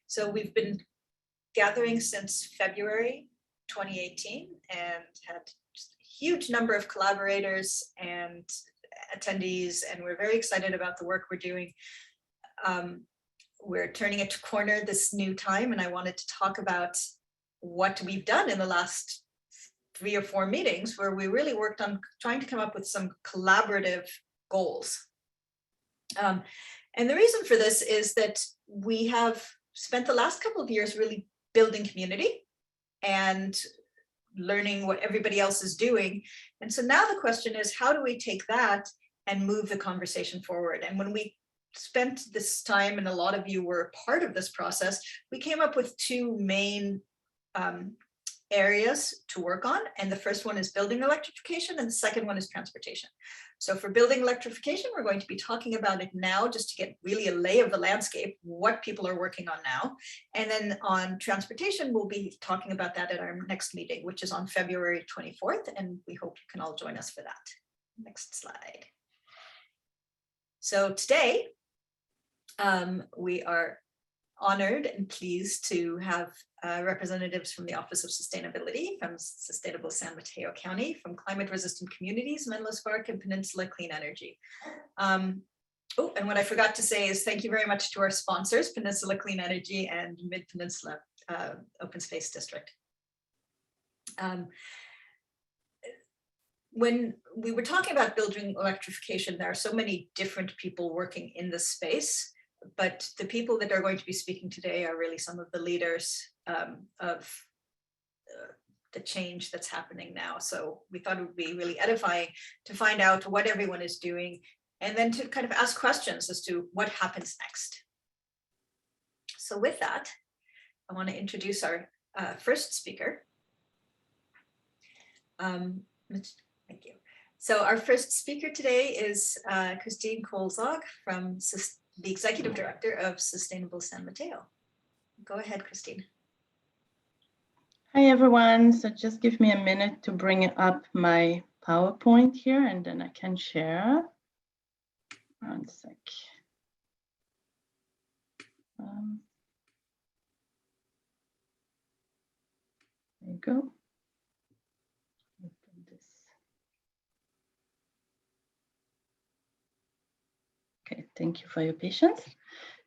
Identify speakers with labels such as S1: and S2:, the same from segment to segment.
S1: So we've been gathering since February 2018 and had just a huge number of collaborators and attendees, and we're very excited about the work we're doing. We're turning a corner this new time, and I wanted to talk about what we've done in the last 3 or 4 meetings where we really worked on trying to come up with some collaborative goals. And the reason for this is that we have spent the last couple of years really building community and learning what everybody else is doing. And so now the question is, how do we take that and move the conversation forward? And when we spent this time, and a lot of you were part of this process, we came up with 2 main areas to work on. And the first one is building electrification, and the second one is transportation. So for building electrification, we're going to be talking about it now just to get really a lay of the landscape, what people are working on now. And then on transportation, we'll be talking about that at our next meeting, which is on February 24th. And we hope you can all join us for that. Next slide. So today, we are honored and pleased to have representatives from the Office of Sustainability, from Sustainable San Mateo County, from Climate Resistant Communities, Menlo, and Peninsula Clean Energy. Oh, and what I forgot to say is thank you very much to our sponsors, Peninsula Clean Energy and Mid-Peninsula Open Space District. When we were talking about building electrification, there are so many different people working in this space, but the people that are going to be speaking today are really some of the leaders of the change that's happening now. So we thought it would be really edifying to find out what everyone is doing, and then to kind of ask questions as to what happens next. So with that, I want to introduce our first speaker. Thank you. So our first speaker today is Kirsten Kohl-Zaugg from the Executive Director of Sustainable San Mateo. Go ahead, Kirsten.
S2: Hi, everyone. So just give me a minute to bring up my PowerPoint here, and then I can share. 1 sec. There you go. Open this. Okay, thank you for your patience.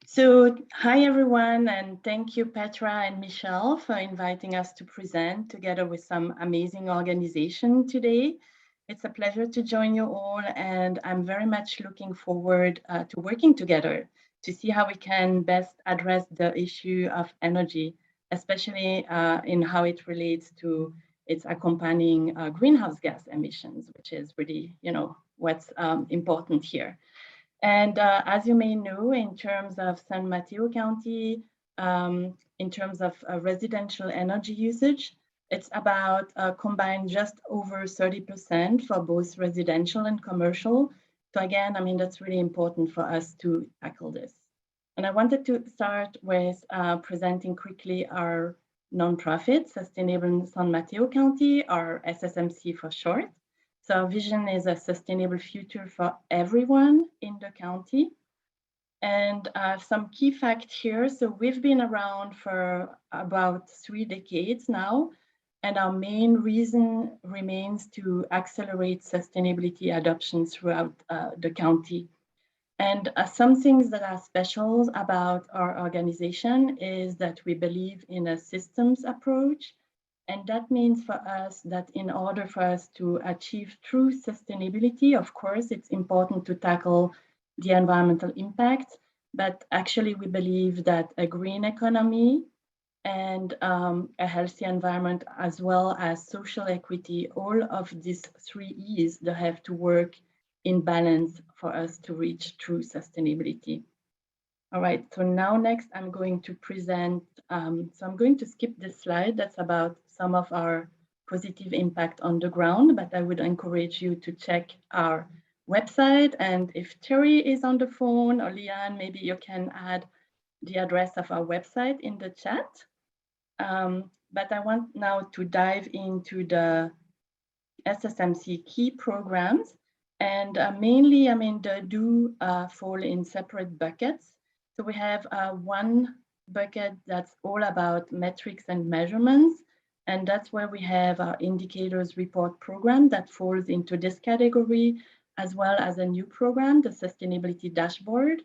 S2: So hi, everyone, and thank you, Petra and Michelle, for inviting us to present together with some amazing organization today. It's a pleasure to join you all, and I'm very much looking forward to working together to see how we can best address the issue of energy, especially in how it relates to its accompanying greenhouse gas emissions, which is really, what's important here. And as you may know, in terms of San Mateo County, in terms of residential energy usage, it's about combined just over 30% for both residential and commercial. So again, I mean, that's really important for us to tackle this. And I wanted to start with presenting quickly our nonprofit, Sustainable San Mateo County, or SSMC for short. So our vision is a sustainable future for everyone in the county. And some key facts here. So we've been around for about 3 decades now, and our main reason remains to accelerate sustainability adoption throughout the county. And some things that are special about our organization is that we believe in a systems approach. And that means for us that in order for us to achieve true sustainability, of course, it's important to tackle the environmental impact, but actually we believe that a green economy and a healthy environment, as well as social equity, all of these 3 E's that have to work in balance for us to reach true sustainability. All right, so now next I'm going to present, so I'm going to skip this slide that's about some of our positive impact on the ground, but I would encourage you to check our website. And if Terry is on the phone, or Leanne, maybe you can add the address of our website in the chat. But I want now to dive into the SSMC key programs. And mainly, I mean, they do fall in separate buckets. So we have 1 bucket that's all about metrics and measurements. And that's where we have our indicators report program that falls into this category, as well as a new program, the sustainability dashboard.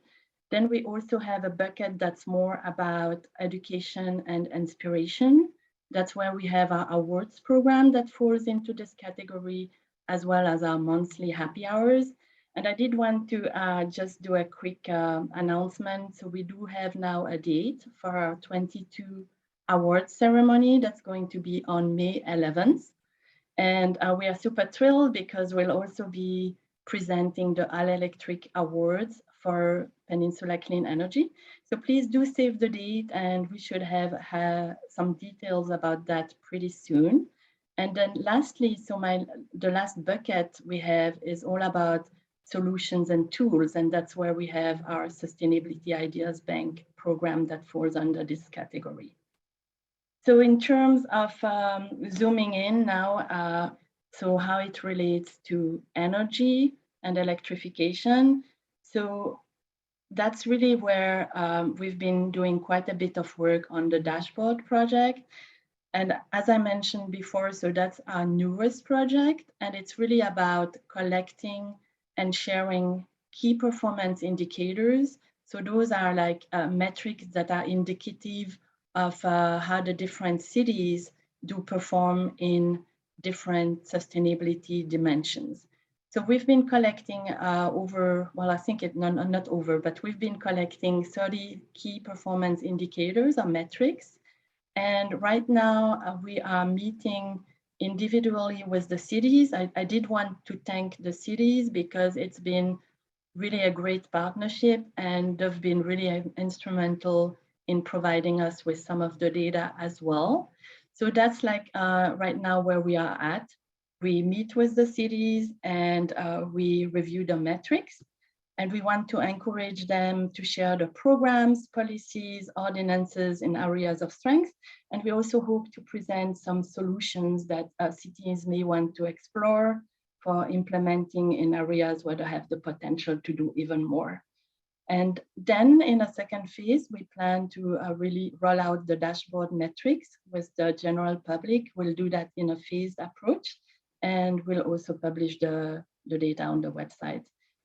S2: Then we also have a bucket that's more about education and inspiration. That's where we have our awards program that falls into this category, as well as our monthly happy hours. And I did want to just do a quick announcement. So we do have now a date for our 22 awards ceremony that's going to be on May 11th. And we are super thrilled because we'll also be presenting the All Electric Awards for Peninsula Clean Energy. So please do save the date, and we should have some details about that pretty soon. And then lastly, so the last bucket we have is all about solutions and tools, and that's where we have our Sustainability Ideas Bank program that falls under this category. So in terms of zooming in now, so how it relates to energy and electrification. So that's really where we've been doing quite a bit of work on the dashboard project. And as I mentioned before, so that's our newest project, and it's really about collecting and sharing key performance indicators. So those are like metrics that are indicative of how the different cities do perform in different sustainability dimensions. So we've been collecting we've been collecting 30 key performance indicators or metrics. And right now we are meeting individually with the cities. I did want to thank the cities because it's been really a great partnership, and they've been really instrumental in providing us with some of the data as well. So that's like right now where we are at. We meet with the cities and we review the metrics, and we want to encourage them to share the programs, policies, ordinances in areas of strength. And we also hope to present some solutions that cities may want to explore for implementing in areas where they have the potential to do even more. And then in a second phase, we plan to really roll out the dashboard metrics with the general public. We'll do that in a phased approach, and we'll also publish the data on the website.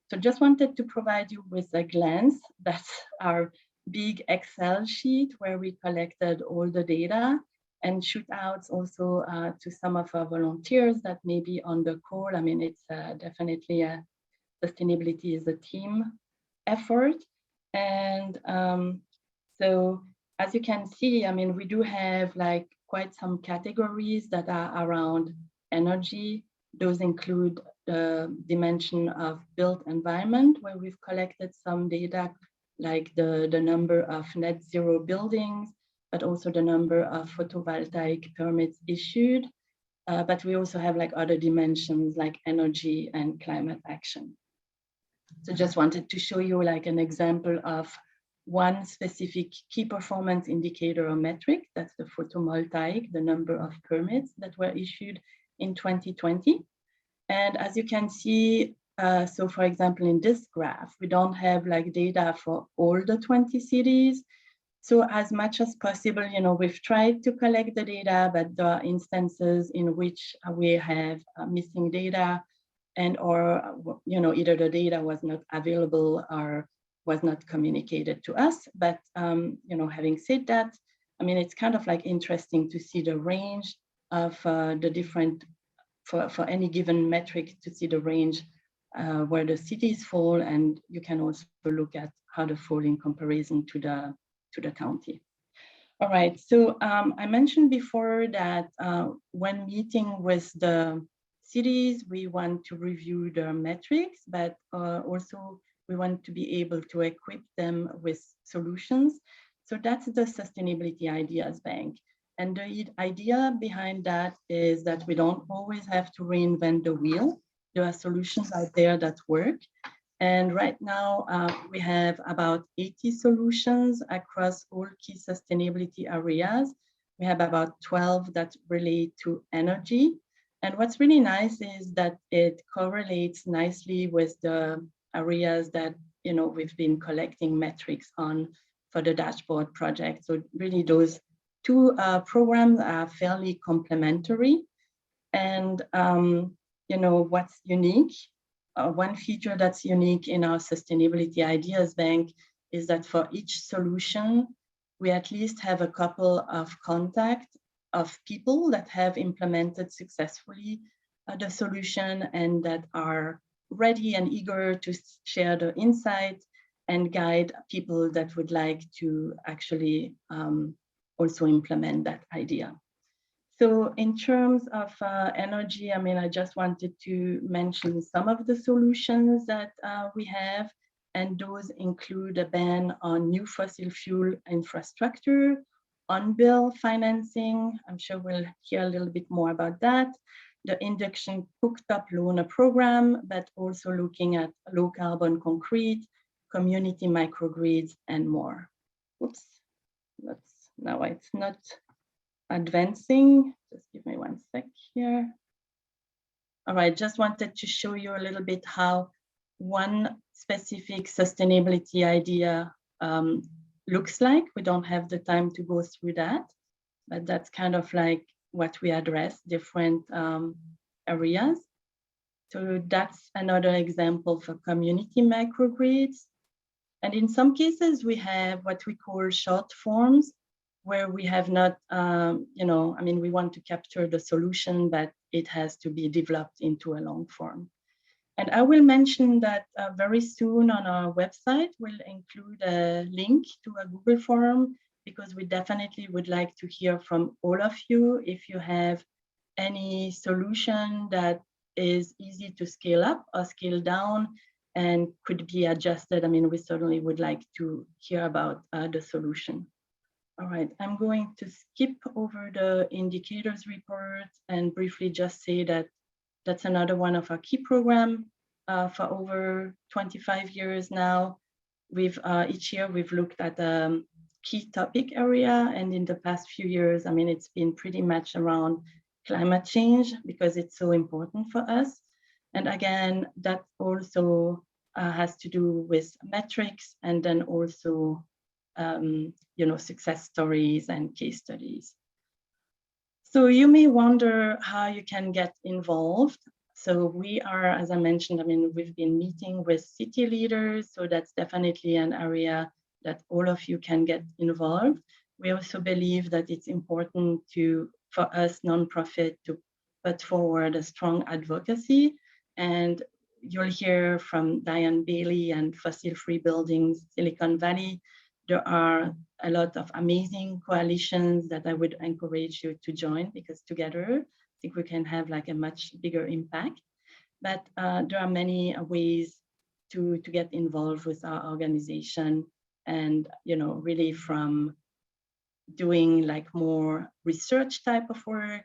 S2: So just wanted to provide you with a glance. That's our big Excel sheet where we collected all the data, and shoot outs also to some of our volunteers that may be on the call. I mean, it's definitely sustainability is a team effort. And so as you can see, I mean, we do have like quite some categories that are around energy. Those include the dimension of built environment, where we've collected some data like the number of net zero buildings, but also the number of photovoltaic permits issued. But we also have like other dimensions like energy and climate action. So just wanted to show you like an example of one specific key performance indicator or metric. That's the photovoltaic, the number of permits that were issued in 2020. And as you can see, so for example, in this graph, we don't have like data for all the 20 cities. So as much as possible, you know, we've tried to collect the data, but there are instances in which we have missing data, and or, you know, either the data was not available or was not communicated to us. But, you know, having said that, I mean, it's kind of like interesting to see the range of the different, for any given metric, to see the range where the cities fall, and you can also look at how they fall in comparison to the county. All right, so I mentioned before that when meeting with the cities, we want to review the metrics, but also we want to be able to equip them with solutions. So that's the Sustainability Ideas Bank. And the idea behind that is that we don't always have to reinvent the wheel. There are solutions out there that work. And right now we have about 80 solutions across all key sustainability areas. We have about 12 that relate to energy. And what's really nice is that it correlates nicely with the areas that, you know, we've been collecting metrics on. for the dashboard project. So really those two programs are fairly complementary. And what's unique, one feature that's unique in our Sustainability Ideas Bank is that for each solution, we at least have a couple of contacts of people that have implemented successfully the solution and that are ready and eager to share the insight and guide people that would like to actually also implement that idea. So in terms of energy, I just wanted to mention some of the solutions that we have, and those include a ban on new fossil fuel infrastructure, on-bill financing. I'm sure we'll hear a little bit more about that. The induction cooktop loaner program, but also looking at low carbon concrete, community microgrids, and more. Oops, now it's not advancing. Just give me one sec here. All right, just wanted to show you a little bit how one specific sustainability idea looks like. We don't have the time to go through that, but that's kind of like what we address, different areas. So that's another example for community microgrids. And in some cases, we have what we call short forms, where we have not, we want to capture the solution, but it has to be developed into a long form. And I will mention that very soon on our website, we'll include a link to a Google form, because we definitely would like to hear from all of you if you have any solution that is easy to scale up or scale down and could be adjusted. We certainly would like to hear about the solution. All right, I'm going to skip over the indicators report and briefly just say that that's another one of our key programs for over 25 years now. Each year we've looked at a key topic area, and in the past few years, it's been pretty much around climate change because it's so important for us. And again, that also has to do with metrics and then also success stories and case studies. So you may wonder how you can get involved. So we are, as I mentioned, we've been meeting with city leaders, so that's definitely an area that all of you can get involved. We also believe that it's important for us nonprofit to put forward a strong advocacy, and you'll hear from Diane Bailey and Fossil Free Buildings Silicon Valley. There are a lot of amazing coalitions that I would encourage you to join, because together I think we can have like a much bigger impact. But there are many ways to get involved with our organization, and really from doing like more research type of work,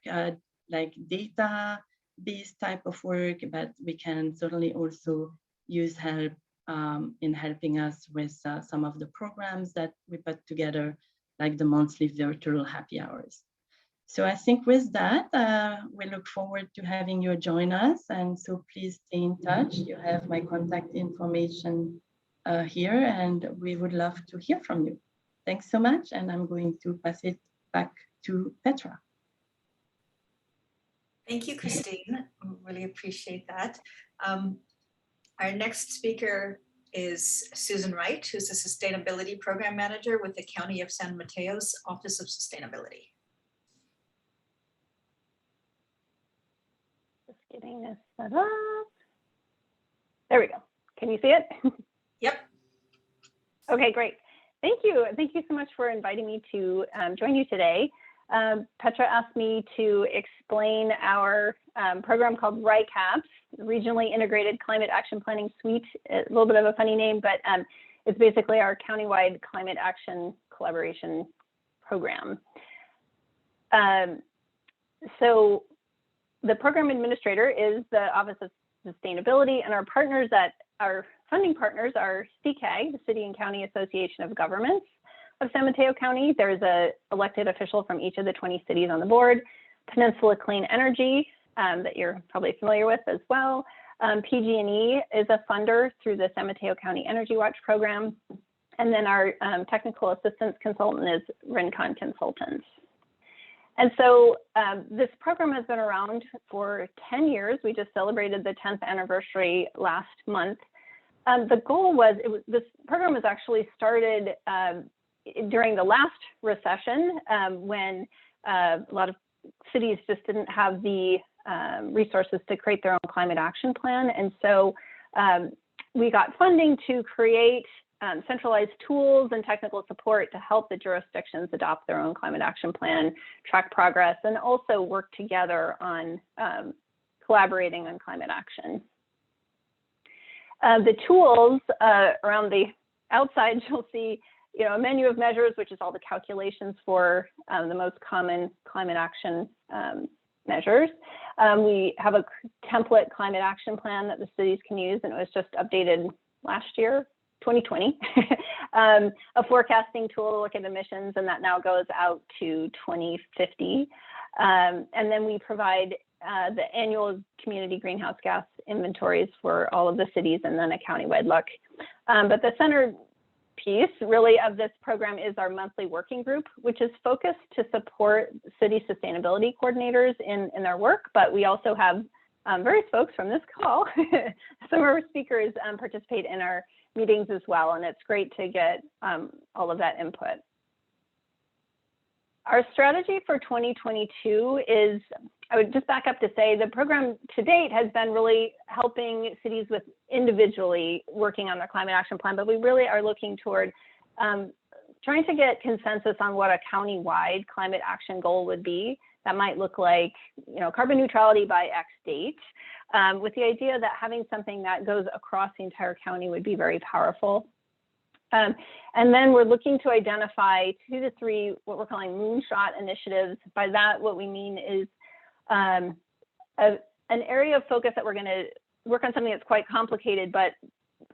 S2: like data-based type of work, but we can certainly also use help in helping us with some of the programs that we put together, like the monthly virtual happy hours. So I think with that, we look forward to having you join us. And so please stay in touch. You have my contact information here, and we would love to hear from you. Thanks so much. And I'm going to pass it back to Petra.
S1: Thank you, Christine. I really appreciate that. Our next speaker is Susan Wright, who's a Sustainability Program Manager with the County of San Mateo's Office of Sustainability.
S3: Just getting this set up. There we go. Can you see it?
S1: Yep.
S3: Okay, great. Thank you. Thank you so much for inviting me to join you today. Petra asked me to explain our program called RICAPS, Regionally Integrated Climate Action Planning Suite. A little bit of a funny name, but it's basically our countywide climate action collaboration program. So the program administrator is the Office of Sustainability, and our partners our funding partners are CCAG, the City and County Association of Governments of San Mateo County. There's an elected official from each of the 20 cities on the board. Peninsula Clean Energy, that you're probably familiar with as well. PG&E is a funder through the San Mateo County Energy Watch program. And then our technical assistance consultant is Rincon Consultants. And so this program has been around for 10 years. We just celebrated the 10th anniversary last month. The goal was, this program was actually started during the last recession when a lot of cities just didn't have the resources to create their own climate action plan. And so we got funding to create centralized tools and technical support to help the jurisdictions adopt their own climate action plan, track progress, and also work together on collaborating on climate action. The tools around the outside, you'll see a menu of measures, which is all the calculations for the most common climate action measures. We have a template climate action plan that the cities can use, and it was just updated last year, 2020. A forecasting tool to look at emissions, and that now goes out to 2050. And then we provide the annual community greenhouse gas inventories for all of the cities, and then a countywide look. But the center piece really of this program is our monthly working group, which is focused to support city sustainability coordinators in their work. But we also have various folks from this call. Some of our speakers participate in our meetings as well, and it's great to get all of that input. Our strategy for 2022 is, I would just back up to say, the program to date has been really helping cities with individually working on their climate action plan, but we really are looking toward trying to get consensus on what a county-wide climate action goal would be. That might look like, carbon neutrality by X date, with the idea that having something that goes across the entire county would be very powerful. And then we're looking to identify 2 to 3 what we're calling moonshot initiatives. By that, what we mean is an area of focus that we're going to work on something that's quite complicated, but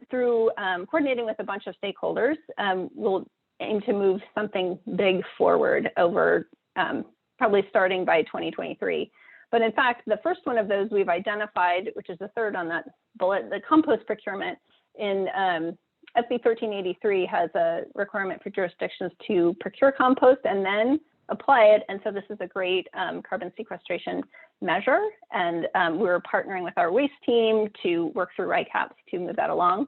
S3: through coordinating with a bunch of stakeholders, we'll aim to move something big forward over probably starting by 2023. But in fact, the first one of those we've identified, which is the third on that bullet, the compost procurement in SB 1383 has a requirement for jurisdictions to procure compost and then apply it. And so this is a great carbon sequestration measure. And we're partnering with our waste team to work through RICAPS to move that along.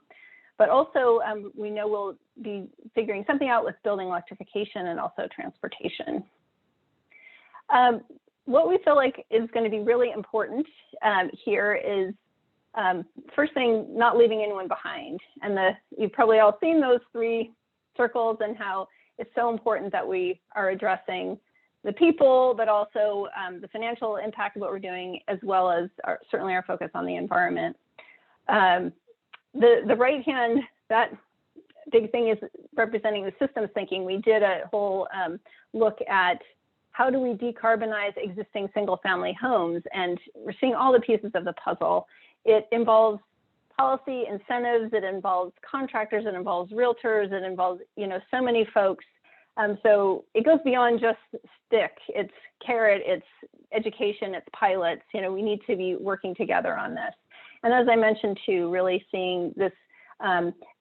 S3: But also, we know we'll be figuring something out with building electrification and also transportation. What we feel like is going to be really important here is, first thing, not leaving anyone behind. And you've probably all seen those 3 circles and how it's so important that we are addressing the people, but also the financial impact of what we're doing, as well as certainly our focus on the environment. The right hand, that big thing is representing the systems thinking. We did a whole look at how do we decarbonize existing single family homes, and we're seeing all the pieces of the puzzle. It involves policy, incentives, it involves contractors, it involves realtors, it involves, so many folks. So it goes beyond just stick, it's carrot, it's education, it's pilots. We need to be working together on this. And as I mentioned too, really seeing this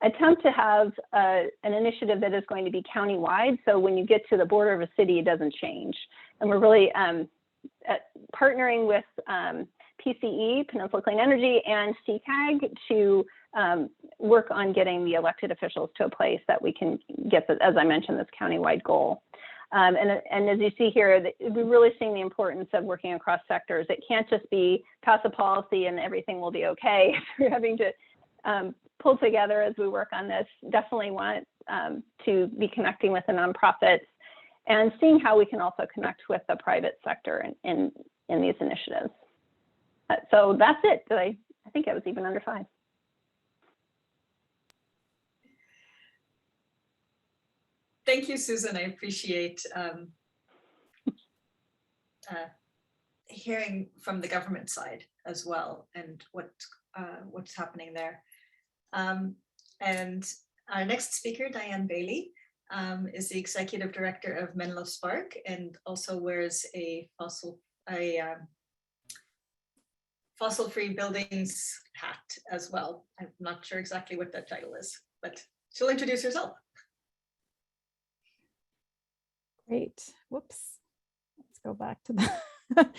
S3: attempt to have an initiative that is going to be countywide. So when you get to the border of a city, it doesn't change. And we're really partnering with PCE, Peninsula Clean Energy, and CCAG to work on getting the elected officials to a place that we can get, as I mentioned, this countywide goal. And as you see here, we're really seeing the importance of working across sectors. It can't just be pass a policy and everything will be okay. We're having to pull together as we work on this. Definitely want to be connecting with the nonprofits and seeing how we can also connect with the private sector in these initiatives. So that's it. I think I was even under 5.
S1: Thank you, Susan. I appreciate hearing from the government side as well, and what's happening there. And our next speaker, Diane Bailey, is the executive director of Menlo Spark, and also wears a fossil-free buildings hat as well. I'm not sure exactly what that title is, but she'll introduce herself.
S4: Great. Whoops. Let's go back to the.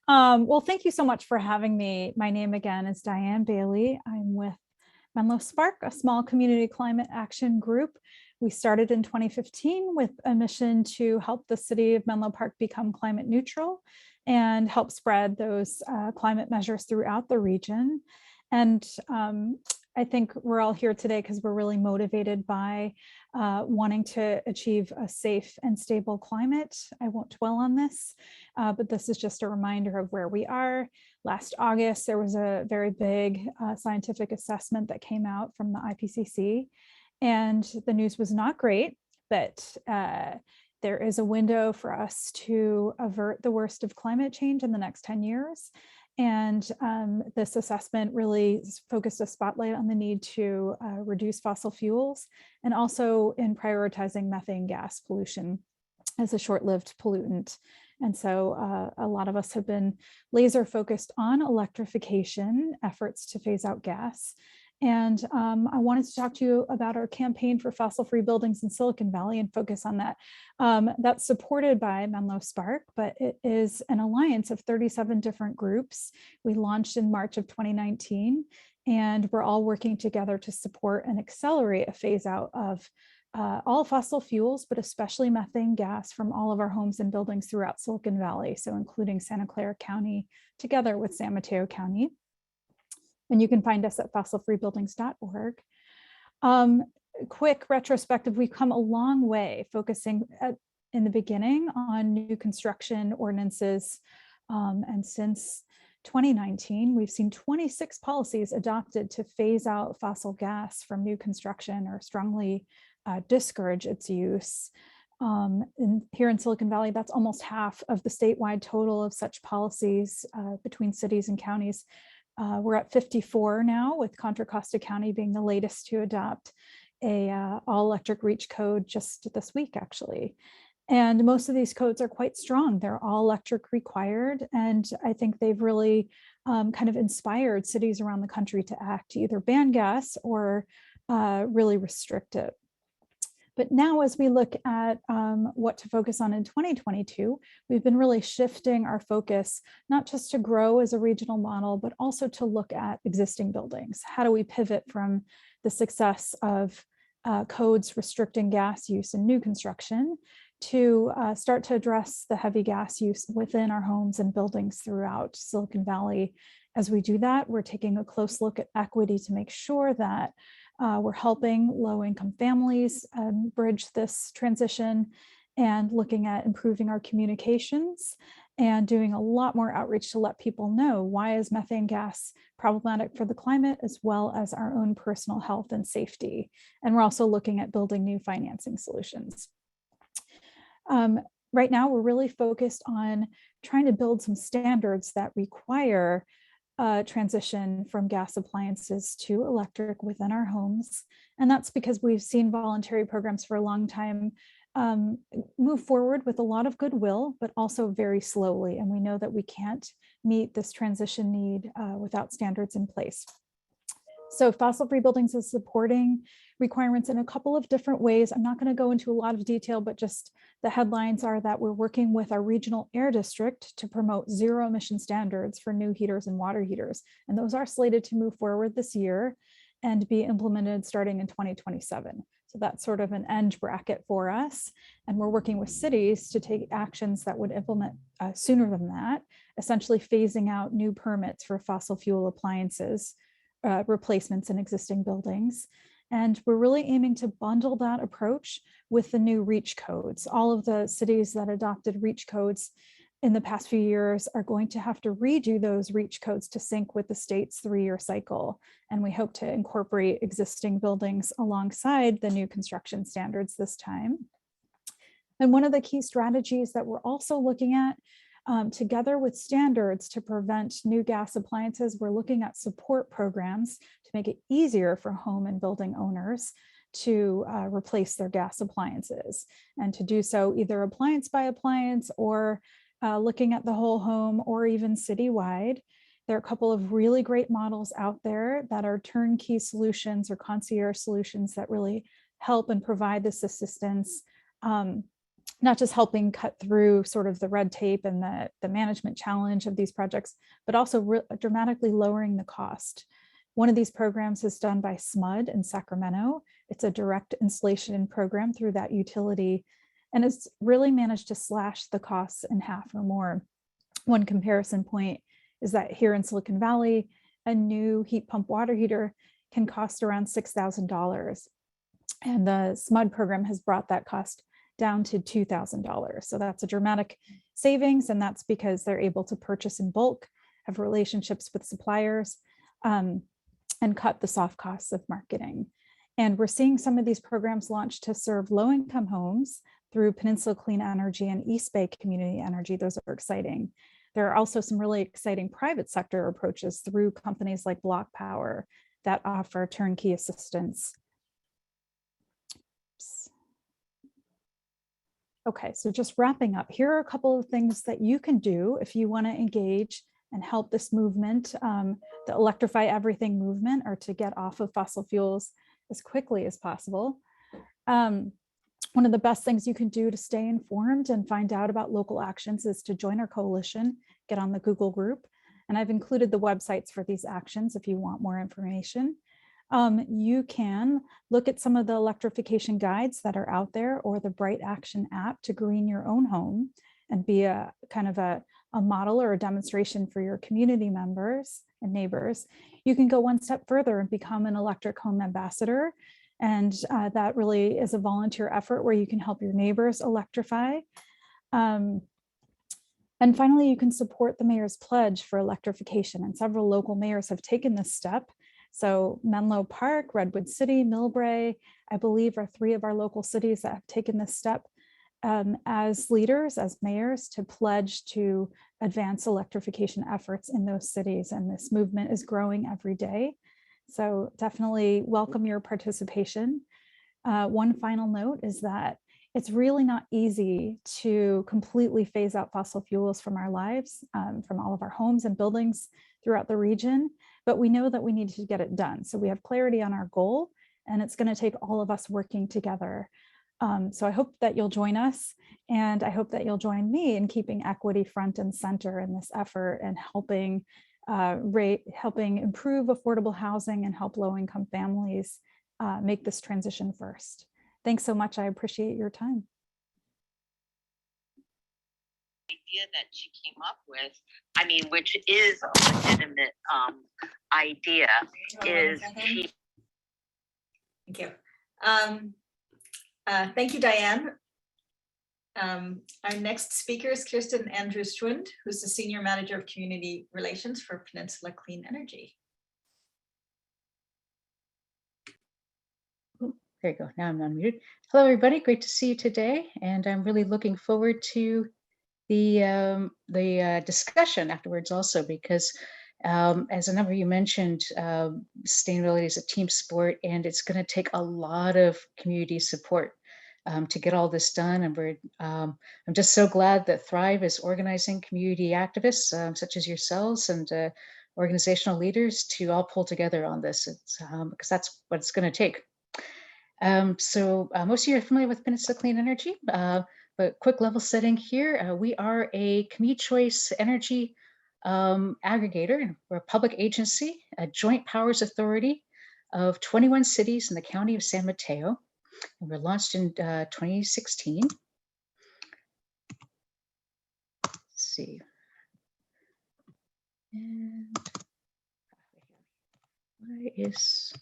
S4: Well, thank you so much for having me. My name again is Diane Bailey. I'm with Menlo Spark, a small community climate action group. We started in 2015 with a mission to help the city of Menlo Park become climate neutral and help spread those climate measures throughout the region. And I think we're all here today because we're really motivated by wanting to achieve a safe and stable climate. I won't dwell on this, but this is just a reminder of where we are. Last August, there was a very big scientific assessment that came out from the IPCC, and the news was not great, but there is a window for us to avert the worst of climate change in the next 10 years. And this assessment really focused a spotlight on the need to reduce fossil fuels and also in prioritizing methane gas pollution as a short-lived pollutant. And so a lot of us have been laser focused on electrification efforts to phase out gas. And I wanted to talk to you about our campaign for fossil-free buildings in Silicon Valley and focus on that. That's supported by Menlo Spark, but it is an alliance of 37 different groups. We launched in March of 2019, and we're all working together to support and accelerate a phase out of all fossil fuels, but especially methane gas from all of our homes and buildings throughout Silicon Valley, so including Santa Clara County, together with San Mateo County. And you can find us at fossilfreebuildings.org. Quick retrospective, we've come a long way focusing in the beginning on new construction ordinances. And since 2019, we've seen 26 policies adopted to phase out fossil gas from new construction or strongly discourage its use. Here in Silicon Valley, that's almost half of the statewide total of such policies between cities and counties. We're at 54 now, with Contra Costa County being the latest to adopt a all-electric reach code just this week, actually. And most of these codes are quite strong. They're all electric required. And I think they've really kind of inspired cities around the country to act to either ban gas or really restrict it. But now as we look at what to focus on in 2022, we've been really shifting our focus, not just to grow as a regional model, but also to look at existing buildings. How do we pivot from the success of codes restricting gas use in new construction to start to address the heavy gas use within our homes and buildings throughout Silicon Valley? As we do that, we're taking a close look at equity to make sure that we're helping low-income families bridge this transition and looking at improving our communications and doing a lot more outreach to let people know why is methane gas problematic for the climate as well as our own personal health and safety. And we're also looking at building new financing solutions. Right now, we're really focused on trying to build some standards that require transition from gas appliances to electric within our homes. And that's because we've seen voluntary programs for a long time move forward with a lot of goodwill, but also very slowly. And we know that we can't meet this transition need without standards in place. So fossil-free buildings is supporting requirements in a couple of different ways. I'm not going to go into a lot of detail, but just the headlines are that we're working with our regional air district to promote zero emission standards for new heaters and water heaters. And those are slated to move forward this year and be implemented starting in 2027. So that's sort of an end bracket for us. And we're working with cities to take actions that would implement sooner than that, essentially phasing out new permits for fossil fuel appliances, replacements in existing buildings. And we're really aiming to bundle that approach with the new REACH codes. All of the cities that adopted REACH codes in the past few years are going to have to redo those REACH codes to sync with the state's 3-year cycle. And we hope to incorporate existing buildings alongside the new construction standards this time. And one of the key strategies that we're also looking at together with standards to prevent new gas appliances, we're looking at support programs to make it easier for home and building owners to replace their gas appliances, and to do so either appliance by appliance or looking at the whole home or even citywide. There are a couple of really great models out there that are turnkey solutions or concierge solutions that really help and provide this assistance not just helping cut through sort of the red tape and the management challenge of these projects, but also dramatically lowering the cost. One of these programs is done by SMUD in Sacramento. It's a direct installation program through that utility, and it's really managed to slash the costs in half or more. One comparison point is that here in Silicon Valley, a new heat pump water heater can cost around $6,000. And the SMUD program has brought that cost down to $2,000. So that's a dramatic savings, and that's because they're able to purchase in bulk, have relationships with suppliers, and cut the soft costs of marketing. And we're seeing some of these programs launch to serve low-income homes through Peninsula Clean Energy and East Bay Community Energy. Those are exciting. There are also some really exciting private sector approaches through companies like Block Power that offer turnkey assistance. Okay, so just wrapping up, here are a couple of things that you can do if you want to engage and help this movement, the Electrify Everything movement, or to get off of fossil fuels as quickly as possible. One of the best things you can do to stay informed and find out about local actions is to join our coalition, get on the Google group. And I've included the websites for these actions if you want more information. You can look at some of the electrification guides that are out there, or the Bright Action app to green your own home and be a kind of a model or a demonstration for your community members and neighbors. You can go one step further and become an electric home ambassador. And that really is a volunteer effort where you can help your neighbors electrify. And finally, you can support the mayor's pledge for electrification, and several local mayors have taken this step. So Menlo Park, Redwood City, Millbrae, I believe, are 3 of our local cities that have taken this step as leaders, as mayors, to pledge to advance electrification efforts in those cities. And this movement is growing every day. So definitely welcome your participation. One final note is that it's really not easy to completely phase out fossil fuels from our lives, from all of our homes and buildings throughout the region, but we know that we need to get it done. So we have clarity on our goal, and it's going to take all of us working together. So I hope that you'll join us, and I hope that you'll join me in keeping equity front and center in this effort, and helping improve affordable housing and help low-income families make this transition first. Thanks so much. I appreciate your time.
S5: Idea that she came up with, I mean, which is a legitimate idea, is she.
S1: Thank you. Thank you, Diane. Our next speaker is Kirsten Andrews-Schwind, who's the Senior Manager of Community Relations for Peninsula Clean Energy.
S6: There you go. Now I'm unmuted. Hello, everybody. Great to see you today, and I'm really looking forward to the discussion afterwards, also because, as a number of you mentioned, sustainability is a team sport, and it's going to take a lot of community support to get all this done. And I'm just so glad that Thrive is organizing community activists such as yourselves and organizational leaders to all pull together on this. It's because that's what it's going to take. So most of you are familiar with Peninsula Clean Energy, but quick level setting here. We are a community choice energy aggregator. We're a public agency, a joint powers authority of 21 cities in the county of San Mateo. And we're launched in 2016. Let's see. And why is,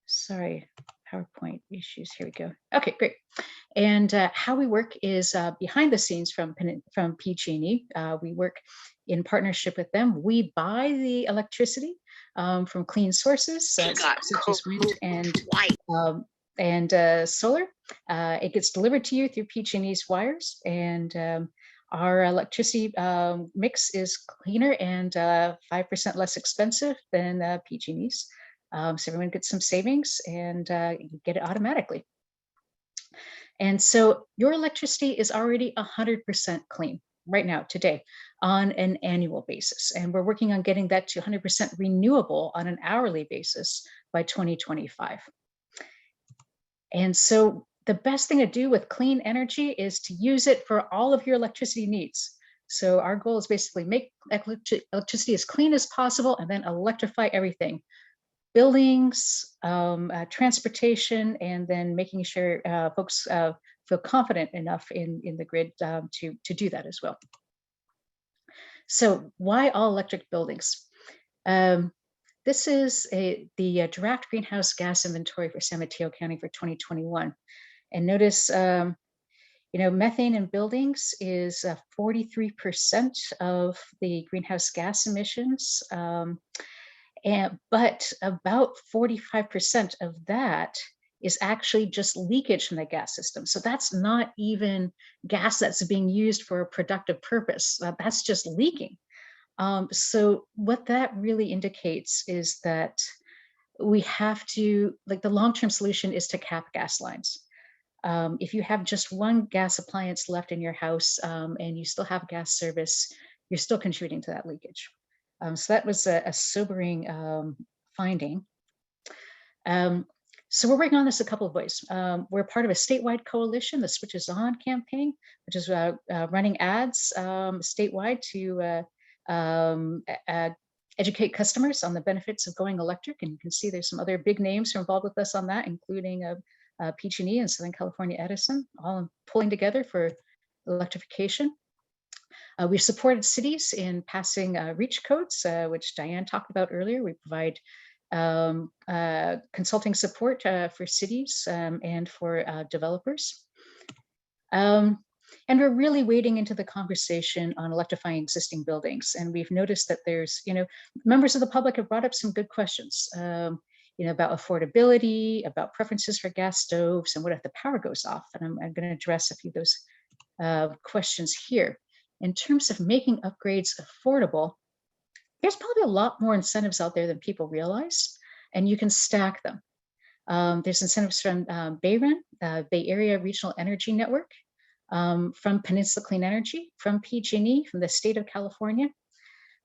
S6: sorry, PowerPoint issues. Here we go. Okay, great. And how we work is behind the scenes from PG&E. We work in partnership with them. We buy the electricity from clean sources, such as wind and solar. It gets delivered to you through PG&E's wires, and our electricity mix is cleaner and 5% less expensive than PG&E's. So everyone gets some savings, and you get it automatically. And so your electricity is already 100% clean right now, today, on an annual basis. And we're working on getting that to 100% renewable on an hourly basis by 2025. And so the best thing to do with clean energy is to use it for all of your electricity needs. So our goal is basically make electricity as clean as possible and then electrify everything. Buildings, transportation, and then making sure folks feel confident enough in the grid to do that as well. So why all electric buildings? This is the draft greenhouse gas inventory for San Mateo County for 2021. And notice, methane in buildings is 43% of the greenhouse gas emissions. But about 45% of that is actually just leakage from the gas system. So that's not even gas that's being used for a productive purpose. That's just leaking. So what that really indicates is that we have to, the long-term solution is to cap gas lines. If you have just one gas appliance left in your house and you still have gas service, you're still contributing to that leakage. So that was a sobering finding. So we're working on this a couple of ways. We're part of a statewide coalition, the Switches On campaign, which is running ads statewide to educate customers on the benefits of going electric. And you can see there's some other big names who are involved with us on that, including PG&E and Southern California Edison, all pulling together for electrification. We've supported cities in passing REACH codes, which Diane talked about earlier. We provide consulting support for cities and for developers. And we're really wading into the conversation on electrifying existing buildings. And we've noticed that there's, members of the public have brought up some good questions, about affordability, about preferences for gas stoves, and what if the power goes off? And I'm going to address a few of those questions here. In terms of making upgrades affordable, there's probably a lot more incentives out there than people realize, and you can stack them. There's incentives from BAREN, Bay Area Regional Energy Network, from Peninsula Clean Energy, from PG&E, from the state of California.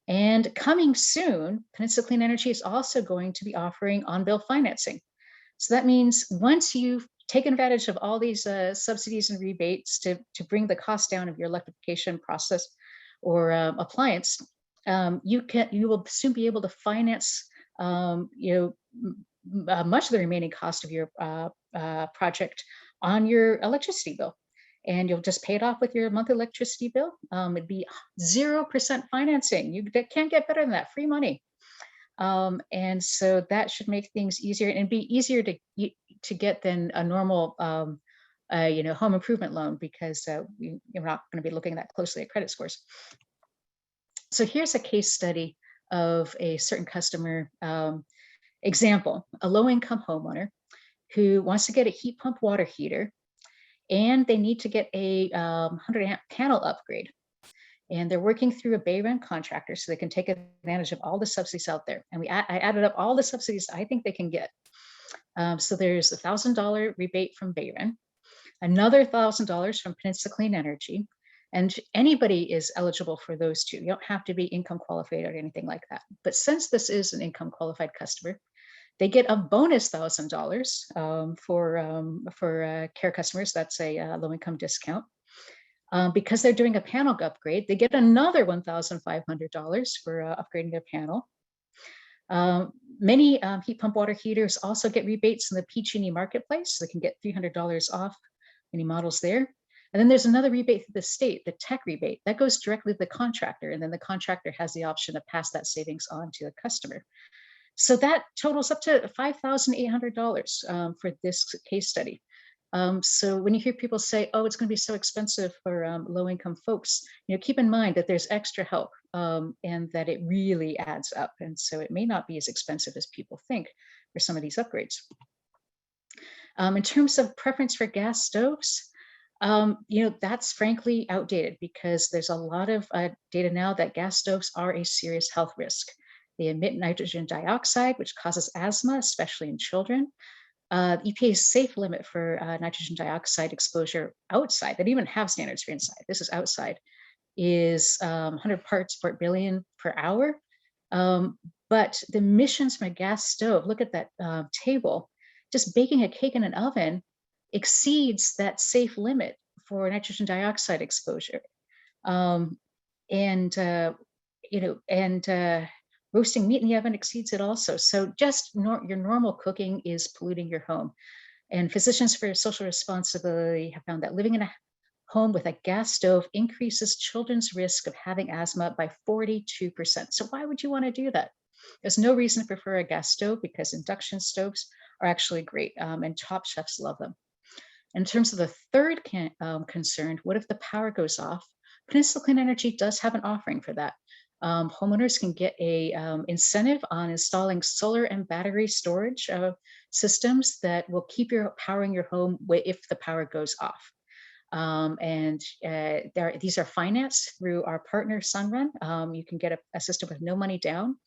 S6: And coming soon, Peninsula Clean Energy is also going to be offering on-bill financing. So that means once you've taken advantage of all these subsidies and rebates to bring the cost down of your electrification process or appliance, you will soon be able to finance much of the remaining cost of your project on your electricity bill. And you'll just pay it off with your monthly electricity bill. It'd be 0% financing. You can't get better than that, free money. And so that should make things easier and be easier to get than a normal home improvement loan, because you're not going to be looking that closely at credit scores. So here's a case study of a certain customer example, a low-income homeowner who wants to get a heat pump water heater, and they need to get a 100-amp panel upgrade. And they're working through a BAREN contractor so they can take advantage of all the subsidies out there. And I added up all the subsidies I think they can get. So there's a $1,000 rebate from BAREN, another $1,000 from Peninsula Clean Energy, and anybody is eligible for those two. You don't have to be income qualified or anything like that. But since this is an income qualified customer, they get a bonus $1,000 for care customers. That's a low-income discount. Because they're doing a panel upgrade, they get another $1,500 for upgrading their panel. Many heat pump water heaters also get rebates in the PG&E marketplace. So they can get $300 off any models there. And then there's another rebate through the state, the tech rebate. That goes directly to the contractor, and then the contractor has the option to pass that savings on to the customer. So that totals up to $5,800 for this case study. So when you hear people say, oh, it's going to be so expensive for low-income folks, keep in mind that there's extra help and that it really adds up. And so it may not be as expensive as people think for some of these upgrades. In terms of preference for gas stoves, that's frankly outdated, because there's a lot of data now that gas stoves are a serious health risk. They emit nitrogen dioxide, which causes asthma, especially in children. EPA's safe limit for nitrogen dioxide exposure outside, they don't even have standards for inside, this is outside, is 100 parts per billion per hour. But the emissions from a gas stove, look at that table, just baking a cake in an oven exceeds that safe limit for nitrogen dioxide exposure. Roasting meat in the oven exceeds it also. So just your normal cooking is polluting your home. And Physicians for Social Responsibility have found that living in a home with a gas stove increases children's risk of having asthma by 42%. So why would you want to do that? There's no reason to prefer a gas stove because induction stoves are actually great, and top chefs love them. In terms of the third concern, what if the power goes off? Peninsula Clean Energy does have an offering for that. Homeowners can get a incentive on installing solar and battery storage systems that will keep powering your home if the power goes off. These are financed through our partner Sunrun. You can get a system with no money down,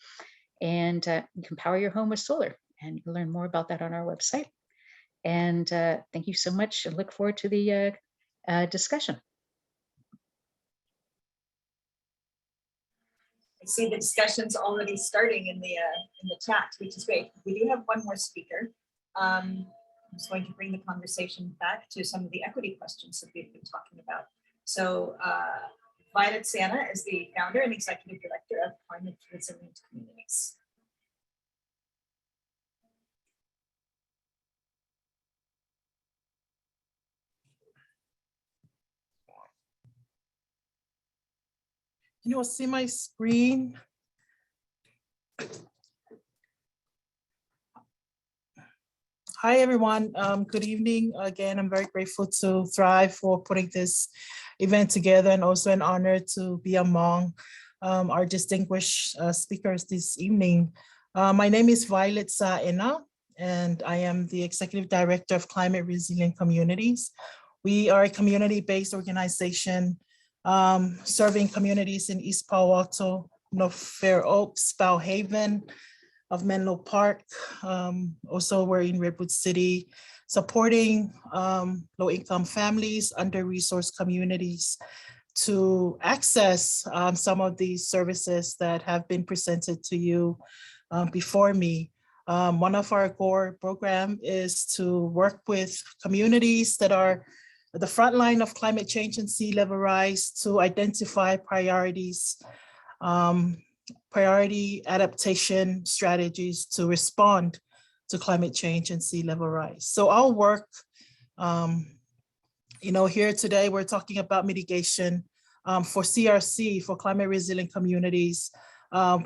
S6: and you can power your home with solar. And you can learn more about that on our website. And thank you so much. I look forward to the discussion.
S1: I see the discussion's already starting in the chat, which is great. We do have one more speaker. I'm just going to bring the conversation back to some of the equity questions that we've been talking about. So Violet Saena is the founder and executive director of Climate Resilient Communities.
S7: Can you all see my screen? Hi, everyone. Good evening. Again, I'm very grateful to Thrive for putting this event together, and also an honor to be among our distinguished speakers this evening. My name is Violet Saena, and I am the Executive Director of Climate Resilient Communities. We are a community-based organization serving communities in East Palo Alto, North Fair Oaks, Bellhaven, of Menlo Park. Also, we're in Redwood City, supporting low-income families, under-resourced communities to access some of these services that have been presented to you before me. One of our core program is to work with communities that are at the front line of climate change and sea level rise to identify priorities, priority adaptation strategies to respond to climate change and sea level rise. So our work, here today, we're talking about mitigation for CRC, for climate resilient communities.